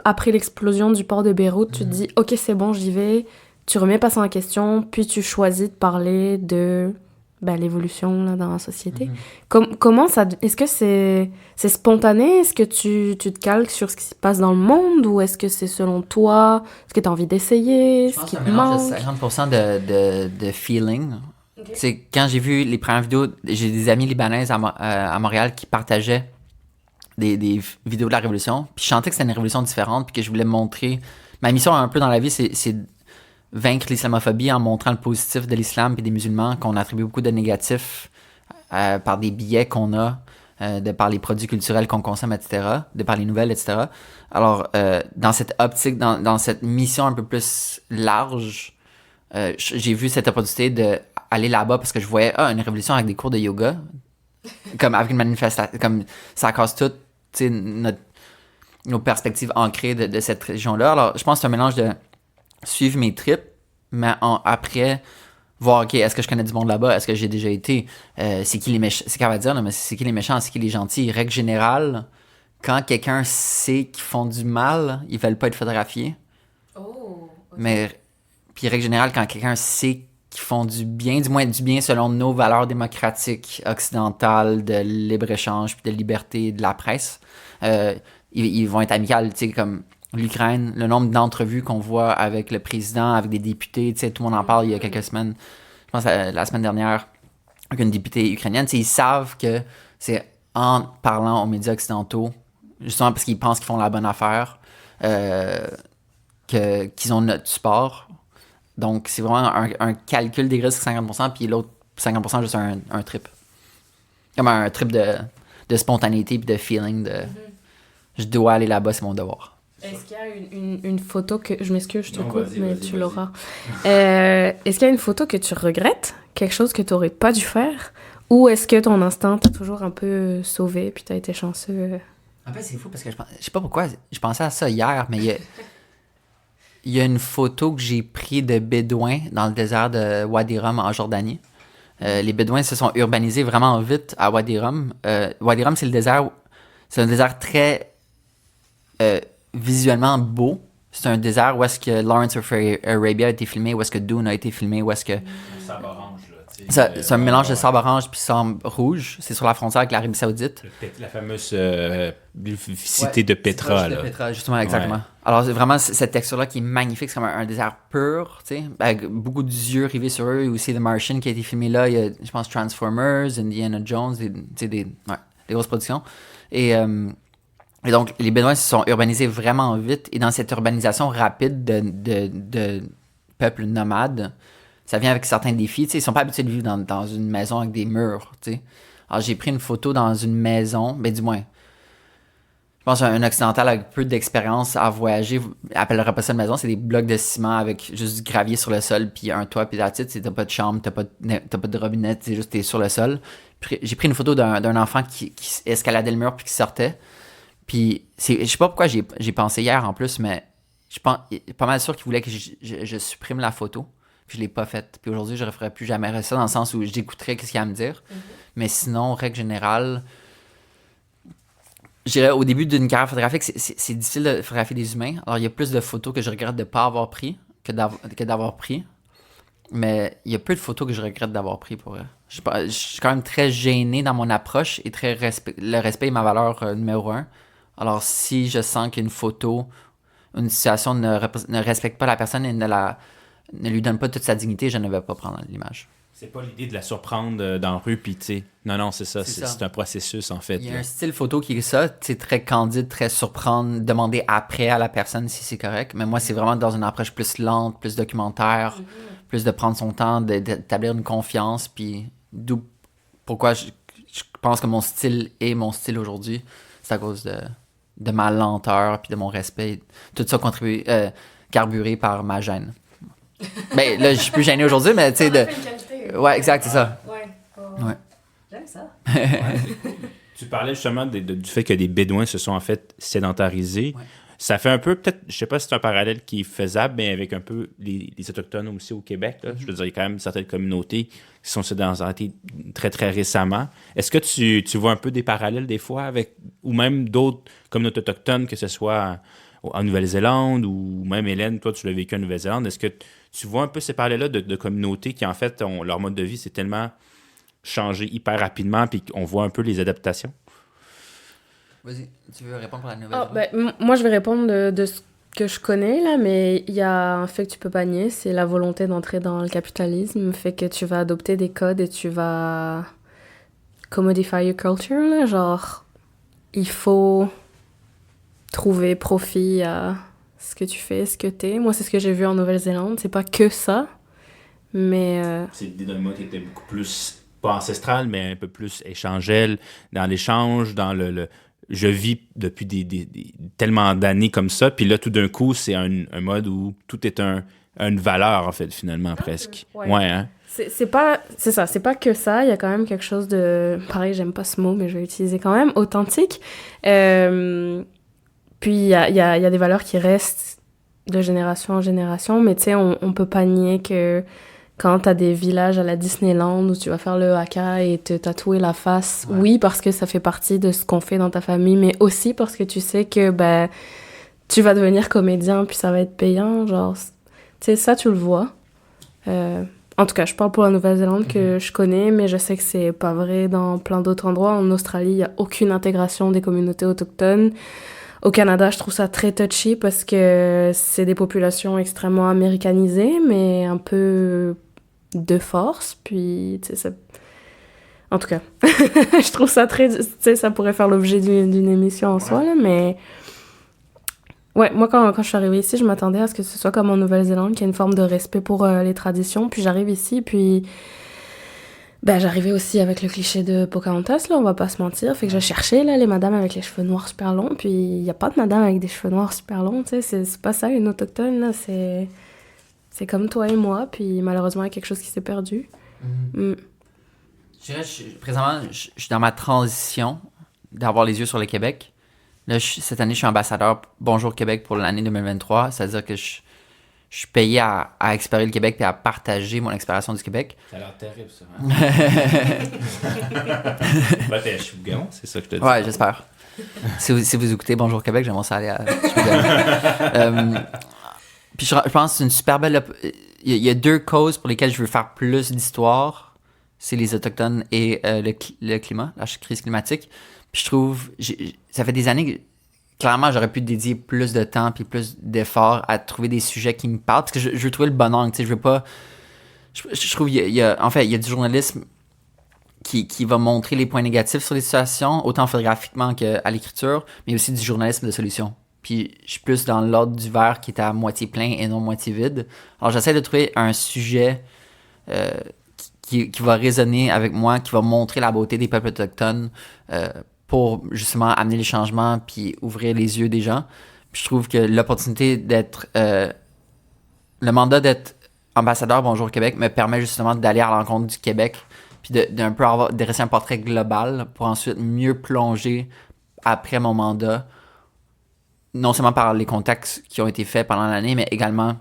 après l'explosion du port de Beyrouth. Tu te dis, OK, c'est bon, j'y vais. Tu remets pas ça en question, puis tu choisis de parler de l'évolution là, dans la société. Comment ça... Est-ce que c'est spontané? Est-ce que tu te calques sur ce qui se passe dans le monde? Ou est-ce que c'est selon toi? Est-ce que tu as envie d'essayer? Ce qui te manque? Je pense que c'est un mélange de 50% de feeling. Okay. C'est quand j'ai vu les premières vidéos, j'ai des amis libanaises à Montréal qui partageaient des vidéos de la Révolution. Puis je sentais que c'était une révolution différente, puis que je voulais montrer... Ma mission un peu dans la vie, c'est vaincre l'islamophobie en montrant le positif de l'islam et des musulmans, qu'on attribue beaucoup de négatifs par des billets qu'on a, par les produits culturels qu'on consomme, etc., par les nouvelles, etc. Alors, dans cette optique, dans cette mission un peu plus large, j'ai vu cette opportunité d'aller là-bas parce que je voyais une révolution avec des cours de yoga, comme avec une manifestation, comme ça casse tout, tu sais, nos perspectives ancrées de cette région-là. Alors, je pense que c'est un mélange de suivre mes tripes, mais après, voir, OK, est-ce que je connais du monde là-bas? Est-ce que j'ai déjà été? C'est qui les méchants? C'est qu'elle va dire, mais c'est qui les méchants? C'est qui les gentils? Règle générale, quand quelqu'un sait qu'ils font du mal, ils veulent pas être photographiés. Oh, okay. Mais, puis règle générale, quand quelqu'un sait qu'ils font du bien, du moins du bien selon nos valeurs démocratiques occidentales, de libre-échange, puis de liberté de la presse, ils vont être amicales, tu sais, comme l'Ukraine, le nombre d'entrevues qu'on voit avec le président, avec des députés, tu sais, tout le monde en parle il y a quelques semaines, je pense la semaine dernière, avec une députée ukrainienne, tu sais, ils savent que c'est en parlant aux médias occidentaux, justement parce qu'ils pensent qu'ils font la bonne affaire, qu'ils ont notre support. Donc, c'est vraiment un calcul des risques 50%, puis l'autre 50% juste un trip. Comme un trip de spontanéité puis de feeling de je dois aller là-bas, c'est mon devoir. Est-ce qu'il y a une photo que... Je m'excuse, je te coupe, mais tu l'auras. Est-ce qu'il y a une photo que tu regrettes? Quelque chose que tu n'aurais pas dû faire? Ou est-ce que ton instinct t'a toujours un peu sauvé puis t'as été chanceux? En fait, c'est fou parce que je sais pas pourquoi, je pensais à ça hier, mais il y a une photo que j'ai prise de bédouins dans le désert de Wadi Rum en Jordanie. Les bédouins se sont urbanisés vraiment vite à Wadi Rum. Wadi Rum, c'est un désert très visuellement beau. C'est un désert où est-ce que Lawrence of Arabia a été filmé, où est-ce que Dune a été filmé, où est-ce que... Sable orange, là. C'est un mélange de sable orange puis sable rouge. C'est sur la frontière avec l'Arabie Saoudite. La fameuse cité de Petra, là. De Petra, justement, exactement. Ouais. Alors, c'est vraiment cette texture-là qui est magnifique. C'est comme un désert pur, tu sais, avec beaucoup d'yeux rivés sur eux. Il y a aussi The Martian qui a été filmé là. Il y a, je pense, Transformers, Indiana Jones, des grosses productions. Et donc, les Bédouins se sont urbanisés vraiment vite. Et dans cette urbanisation rapide de peuples nomades, ça vient avec certains défis. Tu sais, ils sont pas habitués de vivre dans une maison avec des murs. Tu sais. Alors, j'ai pris une photo dans une maison, ben du moins, je pense qu'un occidental avec peu d'expérience à voyager appellerait pas ça une maison. C'est des blocs de ciment avec juste du gravier sur le sol, puis un toit, puis la titre. T'as pas de chambre, t'as pas de robinet, c'est juste t'es sur le sol. Puis, j'ai pris une photo d'un enfant qui escaladait le mur puis qui sortait. Puis, je sais pas pourquoi j'ai pensé hier en plus, mais je pense pas mal sûr qu'il voulait que je supprime la photo. Puis je l'ai pas faite. Puis aujourd'hui, je ne referais plus jamais ça dans le sens où j'écouterais ce qu'il y a à me dire. Mm-hmm. Mais sinon, règle générale, je dirais au début d'une carrière photographique, c'est difficile de photographier des humains. Alors, il y a plus de photos que je regrette de ne pas avoir pris que d'avoir pris. Mais il y a peu de photos que je regrette d'avoir pris pour vrai. Je suis quand même très gêné dans mon approche et le respect est ma valeur numéro 1. Alors, si je sens qu'une photo, une situation ne respecte pas la personne et ne lui donne pas toute sa dignité, je ne vais pas prendre l'image. C'est pas l'idée de la surprendre dans la rue, puis tu sais, non, c'est ça, c'est un processus en fait. Il y a un style photo qui est ça, c'est très candide, très surprendre, demander après à la personne si c'est correct, mais moi c'est vraiment dans une approche plus lente, plus documentaire, plus de prendre son temps, d'établir une confiance, puis d'où pourquoi je pense que mon style est mon style aujourd'hui, c'est à cause de ma lenteur, puis de mon respect, tout ça carburé par ma gêne. Ben là, je suis plus gêné aujourd'hui, mais tu sais, ouais, exact, c'est ça. Ouais. J'aime ça. Tu parlais justement du fait que des Bédouins se sont en fait sédentarisés. Ouais. Ça fait un peu, peut-être, je sais pas si c'est un parallèle qui est faisable, mais avec un peu les Autochtones aussi au Québec. Là. Je veux dire, il y a quand même certaines communautés qui sont sédentarisées très, très récemment. Est-ce que tu vois un peu des parallèles des fois avec, ou même d'autres communautés autochtones, que ce soit en Nouvelle-Zélande ou même Hélène, toi, tu l'as vécu en Nouvelle-Zélande. Est-ce que tu vois un peu ces parallèles-là de communautés qui, en fait, leur mode de vie, c'est tellement changé hyper rapidement, puis qu'on voit un peu les adaptations? Vas-y, tu veux répondre pour la nouvelle? Moi, je vais répondre de ce que je connais, là, mais il y a un fait que tu peux pas nier, c'est la volonté d'entrer dans le capitalisme, fait que tu vas adopter des codes et tu vas commodify your culture, là, genre, il faut trouver profit à ce que tu fais, ce que t'es. Moi, c'est ce que j'ai vu en Nouvelle-Zélande, c'est pas que ça, mais... C'est l'idée d'un mode qui était beaucoup plus, pas ancestral, mais un peu plus échangel, dans l'échange, dans le je vis depuis tellement d'années comme ça, puis là, tout d'un coup, c'est un mode où tout est une valeur, en fait, finalement, presque. Ouais, hein? C'est pas que ça, il y a quand même quelque chose de... Pareil, j'aime pas ce mot, mais je vais l'utiliser quand même, authentique. Puis, il y a des valeurs qui restent de génération en génération, mais tu sais, on peut pas nier que quand t'as des villages à la Disneyland où tu vas faire le haka et te tatouer la face, oui, parce que ça fait partie de ce qu'on fait dans ta famille, mais aussi parce que tu sais que, ben, tu vas devenir comédien puis ça va être payant, genre, tu sais, ça, tu le vois. En tout cas, je parle pour la Nouvelle-Zélande que je connais, mais je sais que c'est pas vrai dans plein d'autres endroits. En Australie, il y a aucune intégration des communautés autochtones. Au Canada, je trouve ça très touchy parce que c'est des populations extrêmement américanisées, mais un peu de force, puis, tu sais, ça... En tout cas, je trouve ça très... Tu sais, ça pourrait faire l'objet d'une émission en soi, là, mais... Ouais, moi, quand je suis arrivée ici, je m'attendais à ce que ce soit comme en Nouvelle-Zélande, qu'il y ait une forme de respect pour les traditions, puis j'arrive ici, puis... Ben, j'arrivais aussi avec le cliché de Pocahontas, là, on va pas se mentir. Fait que je cherchais, là, les madames avec les cheveux noirs super longs, puis il y a pas de madame avec des cheveux noirs super longs, tu sais, c'est pas ça, une autochtone, là, c'est comme toi et moi, puis malheureusement, il y a quelque chose qui s'est perdu. Je dirais, présentement, je suis dans ma transition d'avoir les yeux sur le Québec. Là, cette année, je suis ambassadeur Bonjour Québec pour l'année 2023. C'est-à-dire que je suis payé à explorer le Québec et à partager mon exploration du Québec. Ça a l'air terrible, ça. Ben, t'es à Chibougamau, c'est ça que je te dis. Ouais, j'espère. Si vous écoutez Bonjour Québec, j'aimerais ça aller à Chibougamau. Puis je pense que c'est une super belle... Il y a deux causes pour lesquelles je veux faire plus d'histoire. C'est les Autochtones et le climat, la crise climatique. Puis je trouve... ça fait des années que... Clairement, j'aurais pu dédier plus de temps puis plus d'efforts à trouver des sujets qui me parlent. Parce que je veux trouver le bon angle. Je veux pas... Je trouve qu'il y a... En fait, il y a du journalisme qui va montrer les points négatifs sur les situations, autant photographiquement qu'à l'écriture, mais aussi du journalisme de solution. Puis je suis plus dans l'ordre du verre qui est à moitié plein et non moitié vide. Alors j'essaie de trouver un sujet qui va résonner avec moi, qui va montrer la beauté des peuples autochtones pour justement amener les changements puis ouvrir les yeux des gens. Puis je trouve que l'opportunité d'être... le mandat d'être ambassadeur Bonjour Québec me permet justement d'aller à l'encontre du Québec puis d'un peu dresser un portrait global pour ensuite mieux plonger après mon mandat, non seulement par les contacts qui ont été faits pendant l'année, mais également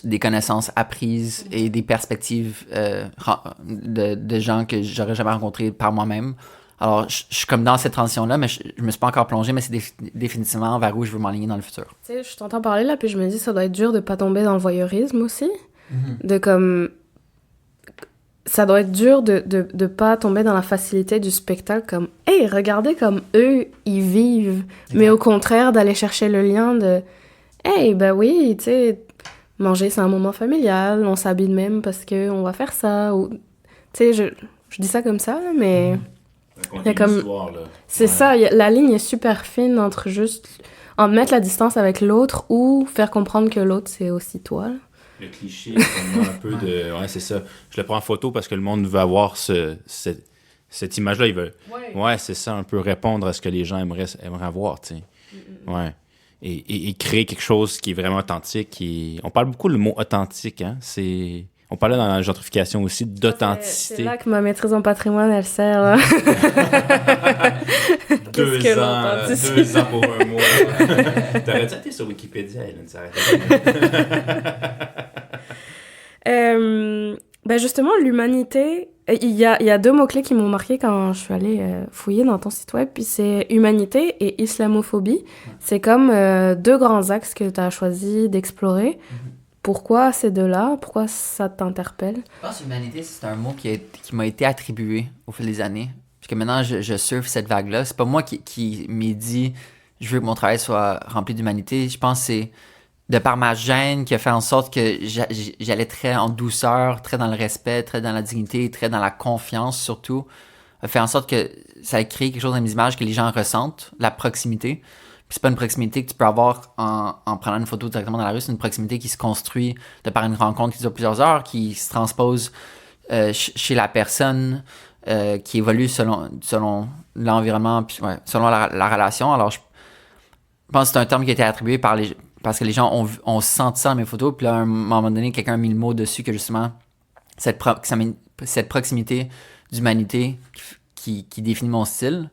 des connaissances apprises et des perspectives de gens que j'aurais jamais rencontrés par moi-même. Alors, je suis comme dans cette transition-là, mais je me suis pas encore plongé, mais c'est définitivement vers où je veux m'aligner dans le futur. Tu sais, je t'entends parler là, puis je me dis ça doit être dur de pas tomber dans le voyeurisme aussi. De comme... Ça doit être dur de pas tomber dans la facilité du spectacle comme « Hey, regardez comme eux, ils vivent! » Mais au contraire, d'aller chercher le lien de « Hey, ben oui, tu sais, manger, c'est un moment familial, on s'habille de même parce qu'on va faire ça. » ou tu sais, je dis ça comme ça, mais... Il y a comme... C'est ça, la ligne est super fine entre juste... En mettre la distance avec l'autre ou faire comprendre que l'autre, c'est aussi toi, là. Le cliché, c'est un peu de... Ouais, c'est ça. Je le prends en photo parce que le monde veut avoir cette image-là. Il veut... Ouais, c'est ça, un peu répondre à ce que les gens aimeraient avoir, tu sais. Ouais. Et créer quelque chose qui est vraiment authentique. On parle beaucoup le mot authentique, hein. On parlait dans la gentrification aussi d'authenticité. C'est là que ma maîtrise en patrimoine, elle sert, là. 2 ans pour un mois. T'aurais dû être sur Wikipédia, Hélène, ça ben justement, l'humanité... Il y a 2 mots-clés qui m'ont marqué quand je suis allée fouiller dans ton site web, puis c'est humanité et islamophobie. C'est comme 2 grands axes que tu as choisi d'explorer. pourquoi ces deux-là? Pourquoi ça t'interpelle? Je pense que humanité, c'est un mot qui m'a été attribué au fil des années. Parce que maintenant, je surfe cette vague-là. C'est pas moi qui m'ai dit « je veux que mon travail soit rempli d'humanité ». Je pense que c'est de par ma gêne qui a fait en sorte que j'allais très en douceur, très dans le respect, très dans la dignité, très dans la confiance surtout. A fait en sorte que ça a créé quelque chose dans mes images que les gens ressentent, la proximité. Puis c'est pas une proximité que tu peux avoir en prenant une photo directement dans la rue, c'est une proximité qui se construit de par une rencontre qui dure plusieurs heures, qui se transpose chez la personne, qui évolue selon l'environnement, puis selon la relation. Alors je pense que c'est un terme qui a été attribué parce que les gens ont senti ça dans mes photos, puis là, à un moment donné, quelqu'un a mis le mot dessus que justement, cette proximité d'humanité qui définit mon style.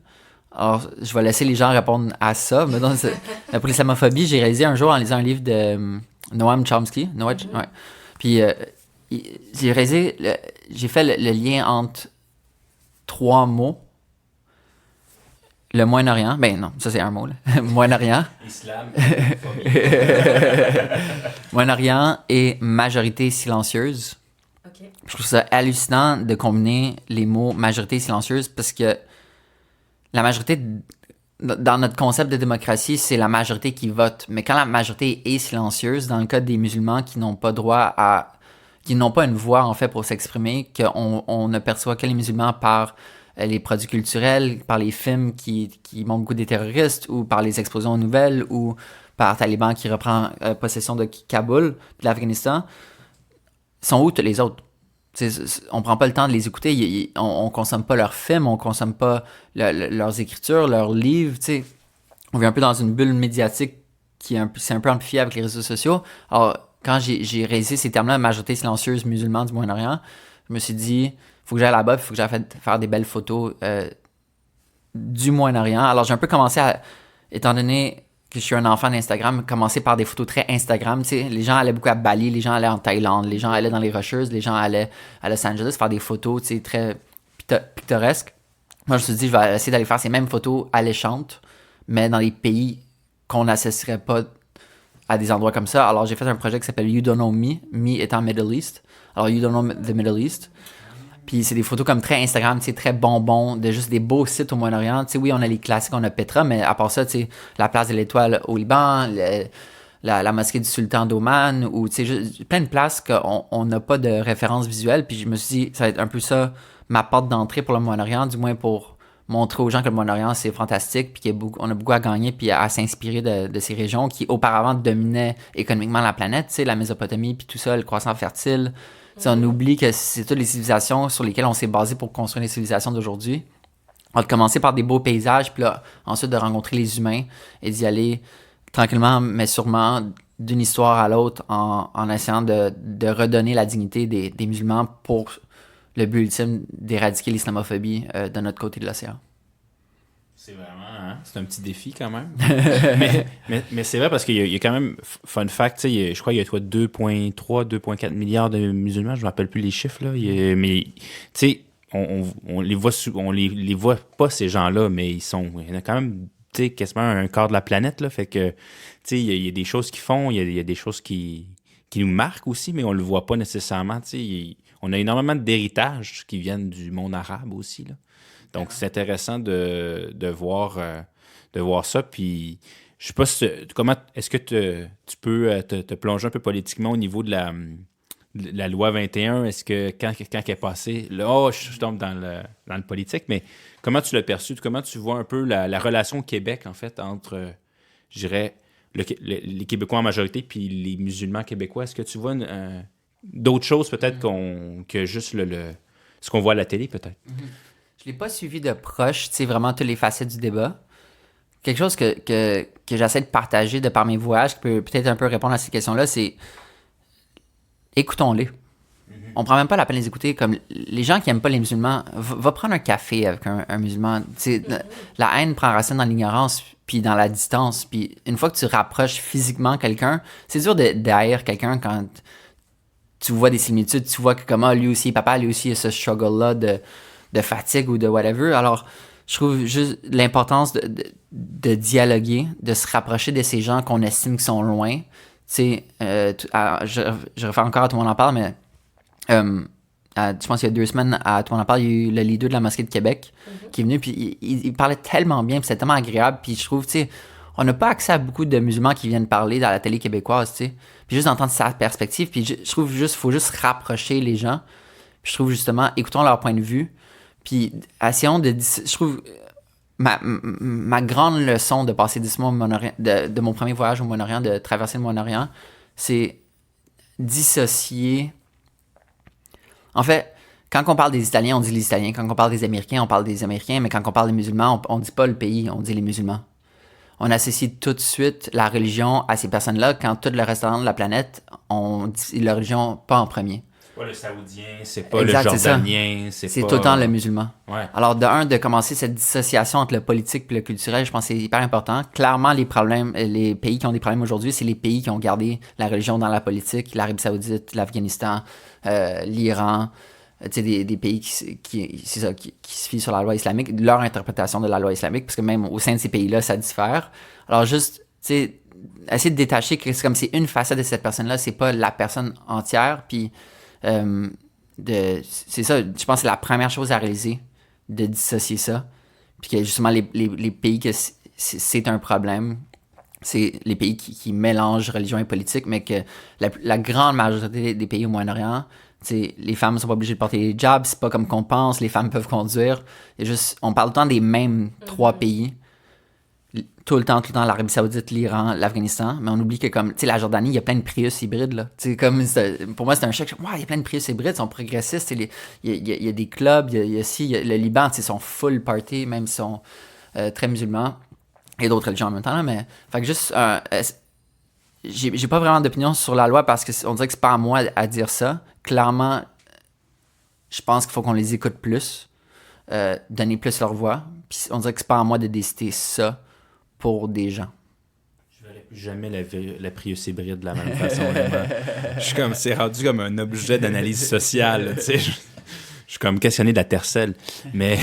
Alors, je vais laisser les gens répondre à ça. Mais donc, pour l'islamophobie, j'ai réalisé un jour en lisant un livre de Noam Chomsky. Ouais. Puis, j'ai fait le lien entre 3 mots. Le Moyen-Orient. Ben non, ça c'est un mot, là. Moyen-Orient. Islam. Moyen-Orient et majorité silencieuse. OK. Je trouve ça hallucinant de combiner les mots majorité silencieuse parce que la majorité, dans notre concept de démocratie, c'est la majorité qui vote. Mais quand la majorité est silencieuse, dans le cas des musulmans qui n'ont pas qui n'ont pas une voix en fait pour s'exprimer, qu'on ne perçoit que les musulmans par les produits culturels, par les films qui montrent beaucoup des terroristes, ou par les explosions aux nouvelles, ou par Taliban qui reprend possession de Kaboul, de l'Afghanistan, sont où tous les autres? On prend pas le temps de les écouter, on consomme pas leurs films, on consomme pas leurs écritures, leurs livres, t'sais. On vit un peu dans une bulle médiatique qui c'est un peu amplifiée avec les réseaux sociaux. Alors, quand j'ai réalisé ces termes-là, majorité silencieuse musulmane du Moyen-Orient, je me suis dit, faut que j'aille là-bas, il faut que j'aille faire des belles photos du Moyen-Orient. Alors, j'ai un peu commencé étant donné que je suis un enfant d'Instagram, commencer par des photos très Instagram. Tu sais, les gens allaient beaucoup à Bali, les gens allaient en Thaïlande, les gens allaient dans les Rocheuses, les gens allaient à Los Angeles faire des photos, tu sais, très pittoresques. Moi, je me suis dit, je vais essayer d'aller faire ces mêmes photos alléchantes, mais dans les pays qu'on n'associerait pas à des endroits comme ça. Alors, j'ai fait un projet qui s'appelle You Don't Know Me étant Middle East. Alors, You Don't Know the Middle East. Puis c'est des photos comme très Instagram, tu sais, très bonbons, de juste des beaux sites au Moyen-Orient. Tu sais, oui, on a les classiques, on a Petra, mais à part ça, tu sais, la place de l'Étoile au Liban, la mosquée du Sultan d'Oman, ou tu sais, plein de places qu'on n'a pas de référence visuelle. Puis je me suis dit, ça va être un peu ça, ma porte d'entrée pour le Moyen-Orient, du moins pour montrer aux gens que le Moyen-Orient, c'est fantastique, puis qu'on a beaucoup à gagner, puis à s'inspirer de ces régions qui, auparavant, dominaient économiquement la planète, tu sais, la Mésopotamie, puis tout ça, le croissant fertile. T'sais, on oublie que c'est toutes les civilisations sur lesquelles on s'est basé pour construire les civilisations d'aujourd'hui. On va commencer par des beaux paysages, puis là, ensuite de rencontrer les humains et d'y aller tranquillement, mais sûrement, d'une histoire à l'autre, en essayant de redonner la dignité des musulmans pour le but ultime d'éradiquer l'islamophobie de notre côté de l'océan. C'est vraiment, c'est un petit défi quand même. mais c'est vrai parce qu'il y a quand même, fun fact, je crois qu'il y a 2,3, 2,4 milliards de musulmans, je ne me rappelle plus les chiffres, là. Mais tu sais, on les voit, on les voit pas ces gens-là, mais il y en a quand même, tu sais, quasiment un quart de la planète, là. Fait que, tu sais, il y a des choses qu'ils font, il y a des choses qui nous marquent aussi, mais on le voit pas nécessairement, tu sais. On a énormément d'héritages qui viennent du monde arabe aussi, là. Donc, c'est intéressant de voir ça. Puis, je sais pas est-ce que tu peux te plonger un peu politiquement au niveau de la loi 21? Est-ce que quand elle est passée, là, je tombe dans le politique, mais comment tu l'as perçu? Comment tu vois un peu la relation au Québec, en fait, entre, je dirais, les Québécois en majorité puis les musulmans québécois? Est-ce que tu vois d'autres choses peut-être que juste ce qu'on voit à la télé, peut-être? Je l'ai pas suivi de proche, tu sais, vraiment toutes les facettes du débat. Quelque chose que j'essaie de partager de par mes voyages, qui peut peut-être un peu répondre à ces questions-là, c'est écoutons-les. On prend même pas la peine de les écouter. Comme les gens qui aiment pas les musulmans, va prendre un café avec un musulman. Tu sais, la haine prend racine dans l'ignorance puis dans la distance. Puis une fois que tu rapproches physiquement quelqu'un, c'est dur d'haïr quelqu'un quand tu vois des similitudes, tu vois que comment lui aussi, papa, lui aussi, il a ce struggle-là de fatigue ou de whatever. Alors, je trouve juste l'importance de dialoguer, de se rapprocher de ces gens qu'on estime qui sont loin. Tu Je refais encore à Tout le monde en parle, mais je pense qu'il y a 2 semaines, à Tout le monde en parle, il y a eu le leader de la mosquée de Québec qui est venu, puis il parlait tellement bien, puis c'était tellement agréable, puis je trouve, tu sais, on n'a pas accès à beaucoup de musulmans qui viennent parler dans la télé québécoise, tu sais, puis juste d'entendre sa perspective, puis je trouve juste, faut juste rapprocher les gens, puis je trouve justement, écoutons leur point de vue, puis essayons je trouve... Ma grande leçon de passer 10 mois au Moyen-Orient, de mon premier voyage au Moyen-Orient, de traverser le Moyen-Orient, c'est dissocier. En fait, quand on parle des Italiens, on dit les Italiens. Quand on parle des Américains, on parle des Américains. Mais quand on parle des musulmans, on dit pas le pays, on dit les musulmans. On associe tout de suite la religion à ces personnes-là, quand tout le restaurant de la planète, on dit la religion pas en premier. C'est pas le Saoudien, c'est pas le Jordanien, c'est pas... tout le temps le musulman. Ouais. Alors, de commencer cette dissociation entre le politique et le culturel, je pense que c'est hyper important. Clairement, les pays qui ont des problèmes aujourd'hui, c'est les pays qui ont gardé la religion dans la politique, l'Arabie Saoudite, l'Afghanistan, l'Iran, tu sais, des pays qui se fient sur la loi islamique, leur interprétation de la loi islamique, parce que même au sein de ces pays-là, ça diffère. Alors, juste, tu sais, essayer de détacher que c'est comme c'est une facette de cette personne-là, c'est pas la personne entière, puis... c'est ça, je pense que c'est la première chose à réaliser, de dissocier ça. Puis que justement, les pays que c'est un problème, c'est les pays qui mélangent religion et politique, mais que la grande majorité des pays au Moyen-Orient, les femmes ne sont pas obligées de porter les hijabs, c'est pas comme qu'on pense, les femmes peuvent conduire. On parle tout le temps des mêmes 3 pays. Tout le temps, l'Arabie Saoudite, l'Iran, l'Afghanistan, mais on oublie que comme, tu sais, la Jordanie, il y a plein de Prius hybrides, là. Tu sais, comme, pour moi, c'est un choc. Il y a plein de Prius hybrides, ils sont progressistes, il y a des clubs, il y a le Liban, tu sais, ils sont full party, même s'ils sont très musulmans, et d'autres religions en même temps, là, mais, fait que juste, j'ai pas vraiment d'opinion sur la loi parce qu'on dirait que c'est pas à moi à dire ça. Clairement, je pense qu'il faut qu'on les écoute plus, donner plus leur voix, puis on dirait que c'est pas à moi de décider ça pour des gens. Je verrai plus jamais la Prius hybride de la même façon. Je suis comme, c'est rendu comme un objet d'analyse sociale, tu sais. Je suis comme questionné de la tercelle. Mais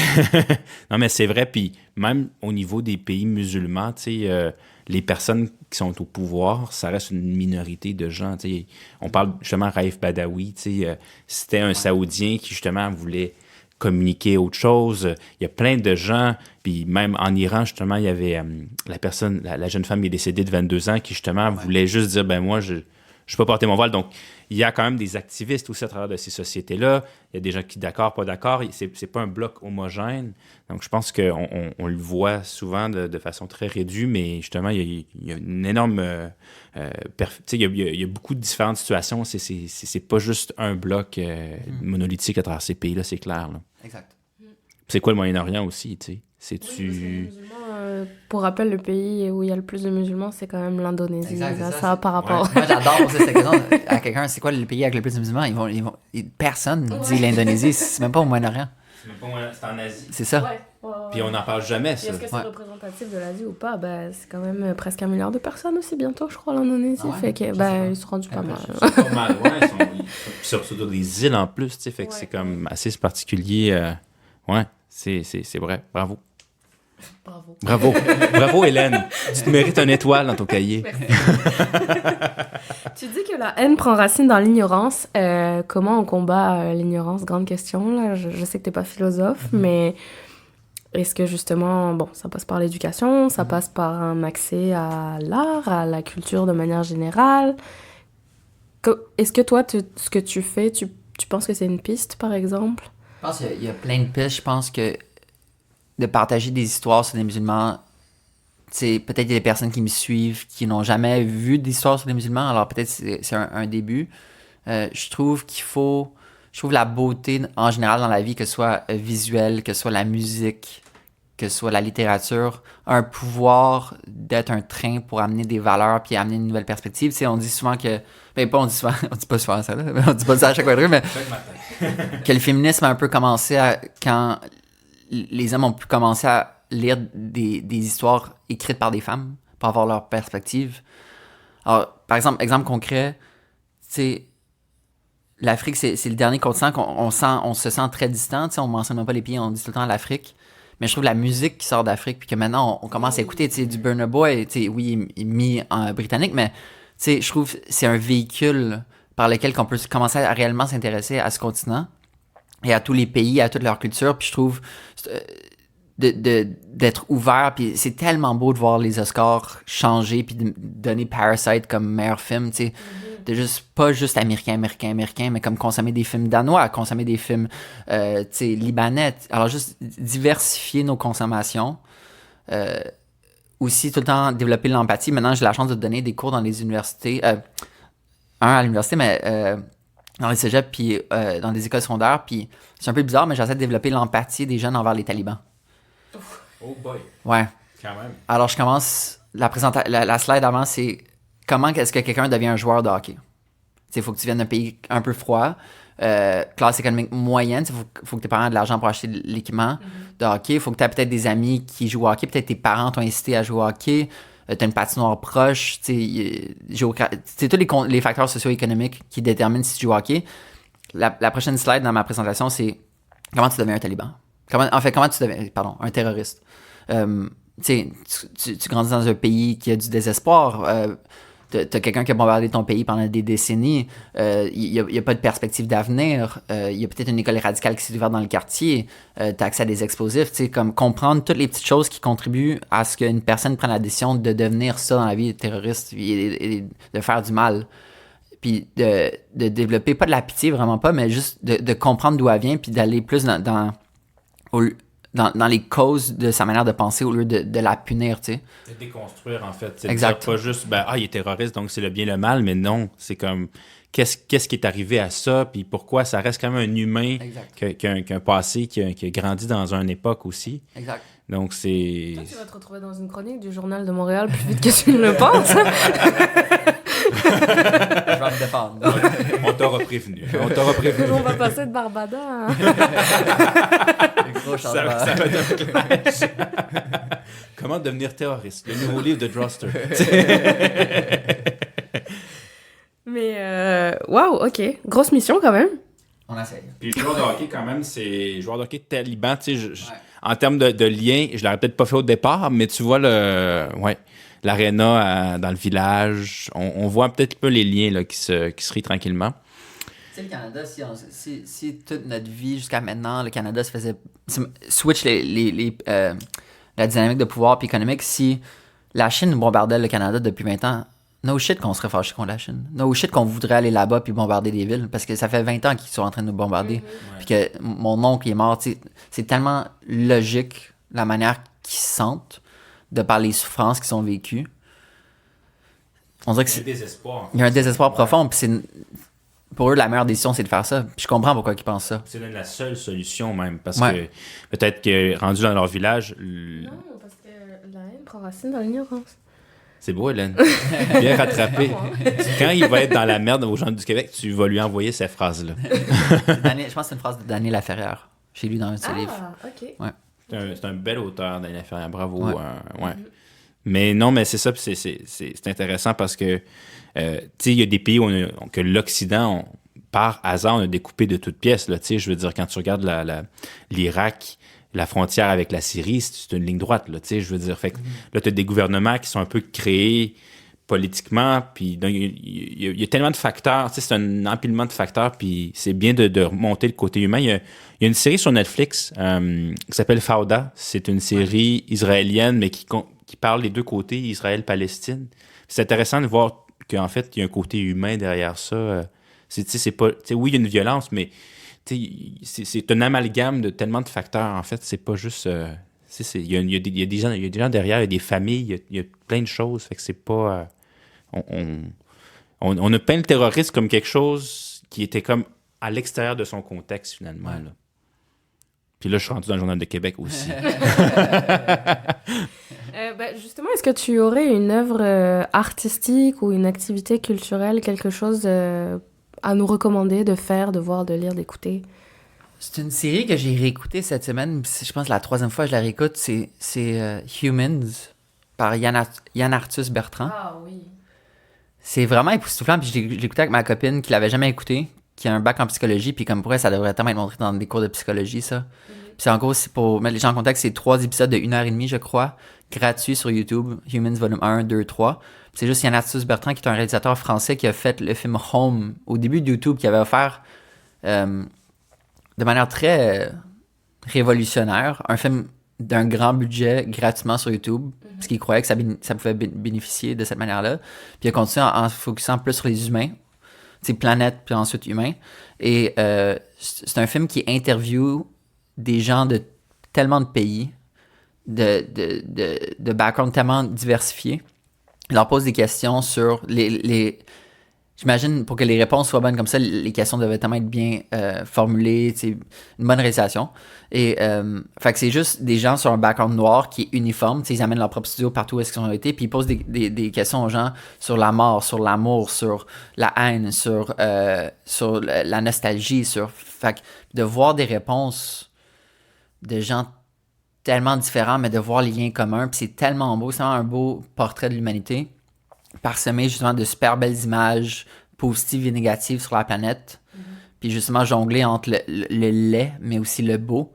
non, mais c'est vrai. Puis même au niveau des pays musulmans, tu sais, les personnes qui sont au pouvoir, ça reste une minorité de gens. Tu sais. On parle justement Raif Badawi, tu sais, c'était un Saoudien qui justement voulait communiquer autre chose. Il y a plein de gens, puis même en Iran, justement, il y avait la jeune femme qui est décédée de 22 ans qui, justement, voulait juste dire, ben moi, je peux pas porter mon voile. Donc, il y a quand même des activistes aussi à travers de ces sociétés-là. Il y a des gens qui d'accord, pas d'accord. C'est pas un bloc homogène. Donc, je pense qu'on le voit souvent de façon très réduite, mais justement, il y a une énorme... il y a beaucoup de différentes situations. C'est pas juste un bloc monolithique à travers ces pays-là, c'est clair. Là. Exact. C'est quoi le Moyen-Orient aussi, tu sais? C'est-tu... Pour rappel, le pays où il y a le plus de musulmans, c'est quand même l'Indonésie. Exact, ça par rapport. Ouais. Moi, j'adore poser cette question à quelqu'un. C'est quoi le pays avec le plus de musulmans? Personne ne dit l'Indonésie. C'est même pas au Moyen-Orient. C'est en Asie. C'est ça. Ouais. Puis on n'en parle jamais, ça. Est-ce que c'est représentatif de l'Asie ou pas? C'est quand même presque 1 milliard de personnes aussi bientôt, je crois, l'Indonésie. Fait que, ils se rendent pas mal. Pas mal, ouais. Ils sont surtout des îles en plus, tu sais. Fait que c'est comme assez particulier. Ouais, c'est vrai. Bravo. Bravo, Hélène. Tu te mérites une étoile dans ton cahier. Tu dis que la haine prend racine dans l'ignorance. Comment on combat l'ignorance? Grande question. Là. Je sais que t'es pas philosophe, mais est-ce que justement, ça passe par l'éducation, ça passe par un accès à l'art, à la culture de manière générale? Est-ce que toi, ce que tu fais, tu penses que c'est une piste, par exemple? Je pense qu'il y a plein de pistes. Je pense que de partager des histoires sur des musulmans, peut-être il y a des personnes qui me suivent qui n'ont jamais vu d'histoires sur des musulmans, alors peut-être c'est un début. Je trouve la beauté en général dans la vie, que ce soit visuelle, que ce soit la musique, que ce soit la littérature, a un pouvoir d'être un train pour amener des valeurs puis amener une nouvelle perspective. On dit souvent que... on dit pas souvent ça, là, on dit pas ça à chaque fois, mais que le féminisme a un peu commencé quand les hommes ont pu commencer à lire des histoires écrites par des femmes pour avoir leur perspective. Alors, par exemple concret, l'Afrique, c'est le dernier continent qu'on se sent très distant. On ne mentionne même pas les pays, on dit tout le temps l'Afrique. Mais je trouve la musique qui sort d'Afrique, puis que maintenant, on commence à écouter du Burna Boy, oui, il est mis en britannique, mais sais, je trouve que c'est un véhicule par lequel on peut commencer à réellement s'intéresser à ce continent et à tous les pays, à toute leur culture. Puis je trouve d'être ouvert, puis c'est tellement beau de voir les Oscars changer, puis de donner Parasite comme meilleur film, tu sais. De juste, pas juste américain, mais comme consommer des films danois, consommer des films, tu sais, libanais. Alors juste diversifier nos consommations. Aussi, tout le temps développer l'empathie. Maintenant, j'ai la chance de donner des cours dans les universités. Un à l'université, mais dans les cégeps, puis dans des écoles secondaires. Puis c'est un peu bizarre, mais j'essaie de développer l'empathie des jeunes envers les talibans. Oh boy. Ouais. Quand même. Alors, je commence... La slide avant, c'est comment est-ce que quelqu'un devient un joueur de hockey? Il faut que tu viennes d'un pays un peu froid, classe économique moyenne. Il faut que tes parents aient de l'argent pour acheter de l'équipement de hockey. Il faut que tu aies peut-être des amis qui jouent au hockey. Peut-être tes parents t'ont incité à jouer au hockey. Tu as une patinoire proche. C'est tous les facteurs socio-économiques qui déterminent si tu joues au hockey. La prochaine slide dans ma présentation, c'est comment tu deviens un taliban. Comment tu deviens un terroriste. Tu grandis dans un pays qui a du désespoir. T'as quelqu'un qui a bombardé ton pays pendant des décennies. Il n'y a pas de perspective d'avenir. Il y a peut-être une école radicale qui s'est ouverte dans le quartier. T'as accès à des explosifs. Comme comprendre toutes les petites choses qui contribuent à ce qu'une personne prenne la décision de devenir ça dans la vie, terroriste, et de faire du mal. Puis de développer, pas de la pitié, vraiment pas, mais juste de comprendre d'où elle vient, puis d'aller plus dans les causes de sa manière de penser au lieu de la punir, tu sais. De déconstruire, en fait. C'est exact. Pas juste, il est terroriste, donc c'est le bien, le mal, mais non, c'est comme, qu'est-ce qui est arrivé à ça, puis pourquoi ça reste quand même un humain qui a un passé, qui a grandi dans une époque aussi. Exact. Donc, c'est... Toi, tu vas te retrouver dans une chronique du Journal de Montréal plus vite que tu ne le penses. Je vais me défendre. On t'aura prévenu. On va passer de Barbada. Hein? Ça va devenir Comment devenir terroriste? Le nouveau livre de Droster. Mais, waouh, ok. Grosse mission quand même. On essaye. Puis joueur de hockey, quand même, c'est joueur de hockey taliban. Tu sais, en termes de lien, je l'aurais peut-être pas fait au départ, mais tu vois l'aréna dans le village, on voit peut-être un peu les liens là, qui se rient tranquillement. Tu sais, le Canada, si toute notre vie jusqu'à maintenant, le Canada se faisait switch la dynamique de pouvoir puis économique, si la Chine bombardait le Canada depuis 20 ans, no shit qu'on serait fâché contre la Chine. No shit qu'on voudrait aller là-bas puis bombarder des villes, parce que ça fait 20 ans qu'ils sont en train de nous bombarder. Puis que mon oncle est mort, tu sais, c'est tellement logique la manière qu'ils se sentent de par les souffrances qui sont vécues. On dirait que il y a un désespoir. Il y a un désespoir profond, puis pour eux, la meilleure décision, c'est de faire ça. Puis je comprends pourquoi ils pensent ça. C'est la seule solution, même. Parce que peut-être que rendu dans leur village... Non, parce que la haine prend racine dans l'ignorance. C'est beau, Hélène. Bien rattrapé. Quand il va être dans la merde aux gens du Québec, tu vas lui envoyer cette phrase-là. Je pense que c'est une phrase de Daniel Laferrière. J'ai lu dans un de ses livres. Ah, OK. Ouais. C'est un bel auteur, Daniel Laferrière. Bravo. Ouais. Mais non, mais c'est ça, puis c'est intéressant parce que, tu sais, il y a des pays que l'Occident, par hasard, on a découpé de toutes pièces. Là, tu sais, je veux dire, quand tu regardes l'Irak, la frontière avec la Syrie, c'est une ligne droite. Là, tu sais, je veux dire, fait que là, tu as des gouvernements qui sont un peu créés politiquement, puis il y a tellement de facteurs, tu sais, c'est un empilement de facteurs, puis c'est bien de remonter le côté humain. Il y a une série sur Netflix qui s'appelle Fauda. C'est une série israélienne, mais qui parle des deux côtés, Israël-Palestine. C'est intéressant de voir qu'en fait, il y a un côté humain derrière ça. C'est pas, oui, il y a une violence, mais c'est un amalgame de tellement de facteurs. En fait, c'est pas juste... il y a des gens derrière, il y a des familles, il y a plein de choses. Fait que c'est pas... on a peint le terrorisme comme quelque chose qui était comme à l'extérieur de son contexte, finalement. Là. Puis là, je suis rendu dans le Journal de Québec aussi. Justement, est-ce que tu aurais une œuvre artistique ou une activité culturelle, quelque chose à nous recommander de faire, de voir, de lire, d'écouter? C'est une série que j'ai réécoutée cette semaine. Je pense que la 3e fois que je la réécoute, c'est Humans par Yann Arthus Bertrand. Ah oui. C'est vraiment époustouflant. Puis je l'ai écouté avec ma copine qui l'avait jamais écouté, qui a un bac en psychologie. Puis comme pour elle, ça devrait tellement être montré dans des cours de psychologie, ça. Puis en gros, c'est pour mettre les gens en contexte, c'est 3 épisodes de 1h30, je crois, gratuits sur YouTube, Humans Volume 1, 2, 3. Puis c'est juste Yann Arthus Bertrand, qui est un réalisateur français qui a fait le film Home au début de YouTube, qui avait offert de manière très révolutionnaire un film d'un grand budget gratuitement sur YouTube, parce qu'il croyait que ça pouvait bénéficier de cette manière-là. Puis il a continué en se focusant plus sur les humains, c'est planète, puis ensuite humains. Et c'est un film qui interviewe des gens de tellement de pays, de backgrounds tellement diversifiés. Il leur pose des questions sur les j'imagine, pour que les réponses soient bonnes comme ça, les questions devaient tellement être bien formulées, une bonne réalisation. Et fait que c'est juste des gens sur un background noir qui est uniforme. Ils amènent leur propre studio partout où est-ce qu'ils ont été, puis ils posent des questions aux gens sur la mort, sur l'amour, sur la haine, sur la nostalgie. Fait que de voir des réponses de gens tellement différents, mais de voir les liens communs, puis c'est tellement beau, c'est vraiment un beau portrait de l'humanité, parsemé justement de super belles images positives et négatives sur la planète, puis justement jongler entre le laid, mais aussi le beau.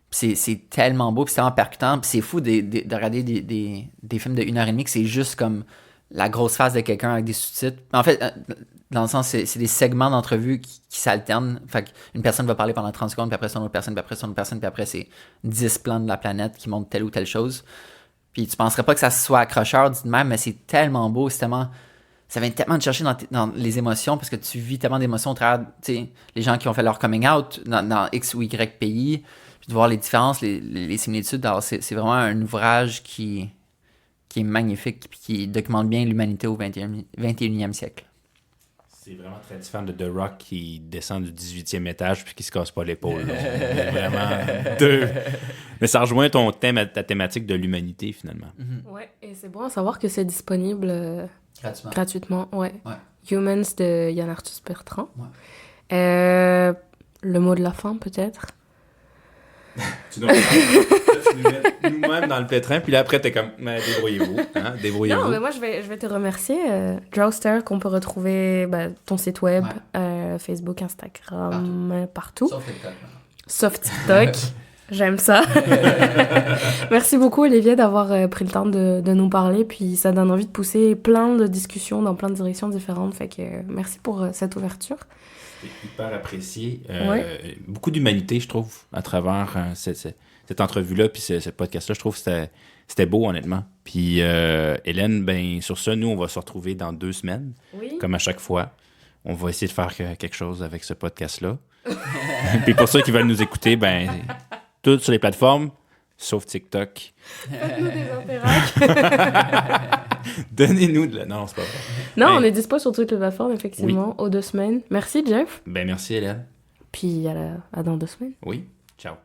Puis c'est tellement beau, puis c'est tellement percutant, puis c'est fou de regarder des films de 1h30 que c'est juste comme la grosse face de quelqu'un avec des sous-titres. En fait, dans le sens, c'est des segments d'entrevue qui s'alternent. Fait qu'une personne va parler pendant 30 secondes, puis après c'est une autre personne, puis après c'est une autre personne, puis après c'est 10 plans de la planète qui montrent telle ou telle chose. Puis tu penserais pas que ça soit accrocheur dit de même, mais c'est tellement beau, c'est tellement... Ça vient tellement te chercher dans les émotions, parce que tu vis tellement d'émotions au travers, tu sais, les gens qui ont fait leur coming out dans X ou Y pays, puis de voir les différences, les similitudes. Alors c'est vraiment un ouvrage qui est magnifique, puis qui documente bien l'humanité au 21e siècle. C'est vraiment très différent de The Rock qui descend du 18e étage puis qui se casse pas l'épaule. C'est vraiment deux. Mais ça rejoint ta thématique de l'humanité, finalement. Ouais, et c'est bon à savoir que c'est disponible gratuitement. Ouais. Humans de Yann Arthus Bertrand. Ouais. Le mot de la fin, peut-être? Tu nous mets nous-mêmes dans le pétrin, puis là, après, t'es comme, débrouillez-vous. Hein, débrouillez-vous. Non, mais moi, je vais te remercier. Drowster, qu'on peut retrouver ton site web, Facebook, Instagram, partout. Sauf TikTok. J'aime ça. Merci beaucoup, Olivier, d'avoir pris le temps de nous parler. Puis ça donne envie de pousser plein de discussions dans plein de directions différentes. Fait que merci pour cette ouverture. C'est hyper apprécié. Beaucoup d'humanité, je trouve, à travers cette entrevue-là, puis ce podcast-là. Je trouve que c'était beau, honnêtement. Puis Hélène, ben sur ça, nous, on va se retrouver dans 2 semaines, comme à chaque fois. On va essayer de faire quelque chose avec ce podcast-là. Puis pour ceux qui veulent nous écouter, ben tout sur les plateformes, sauf TikTok. Faites-nous des interacts. Donnez-nous de la... Non, c'est pas vrai. Non, on est dispo sur toutes les plateformes, effectivement, aux 2 semaines. Merci, Jeff. Ben merci, Hélène. Puis à dans 2 semaines. Oui, ciao.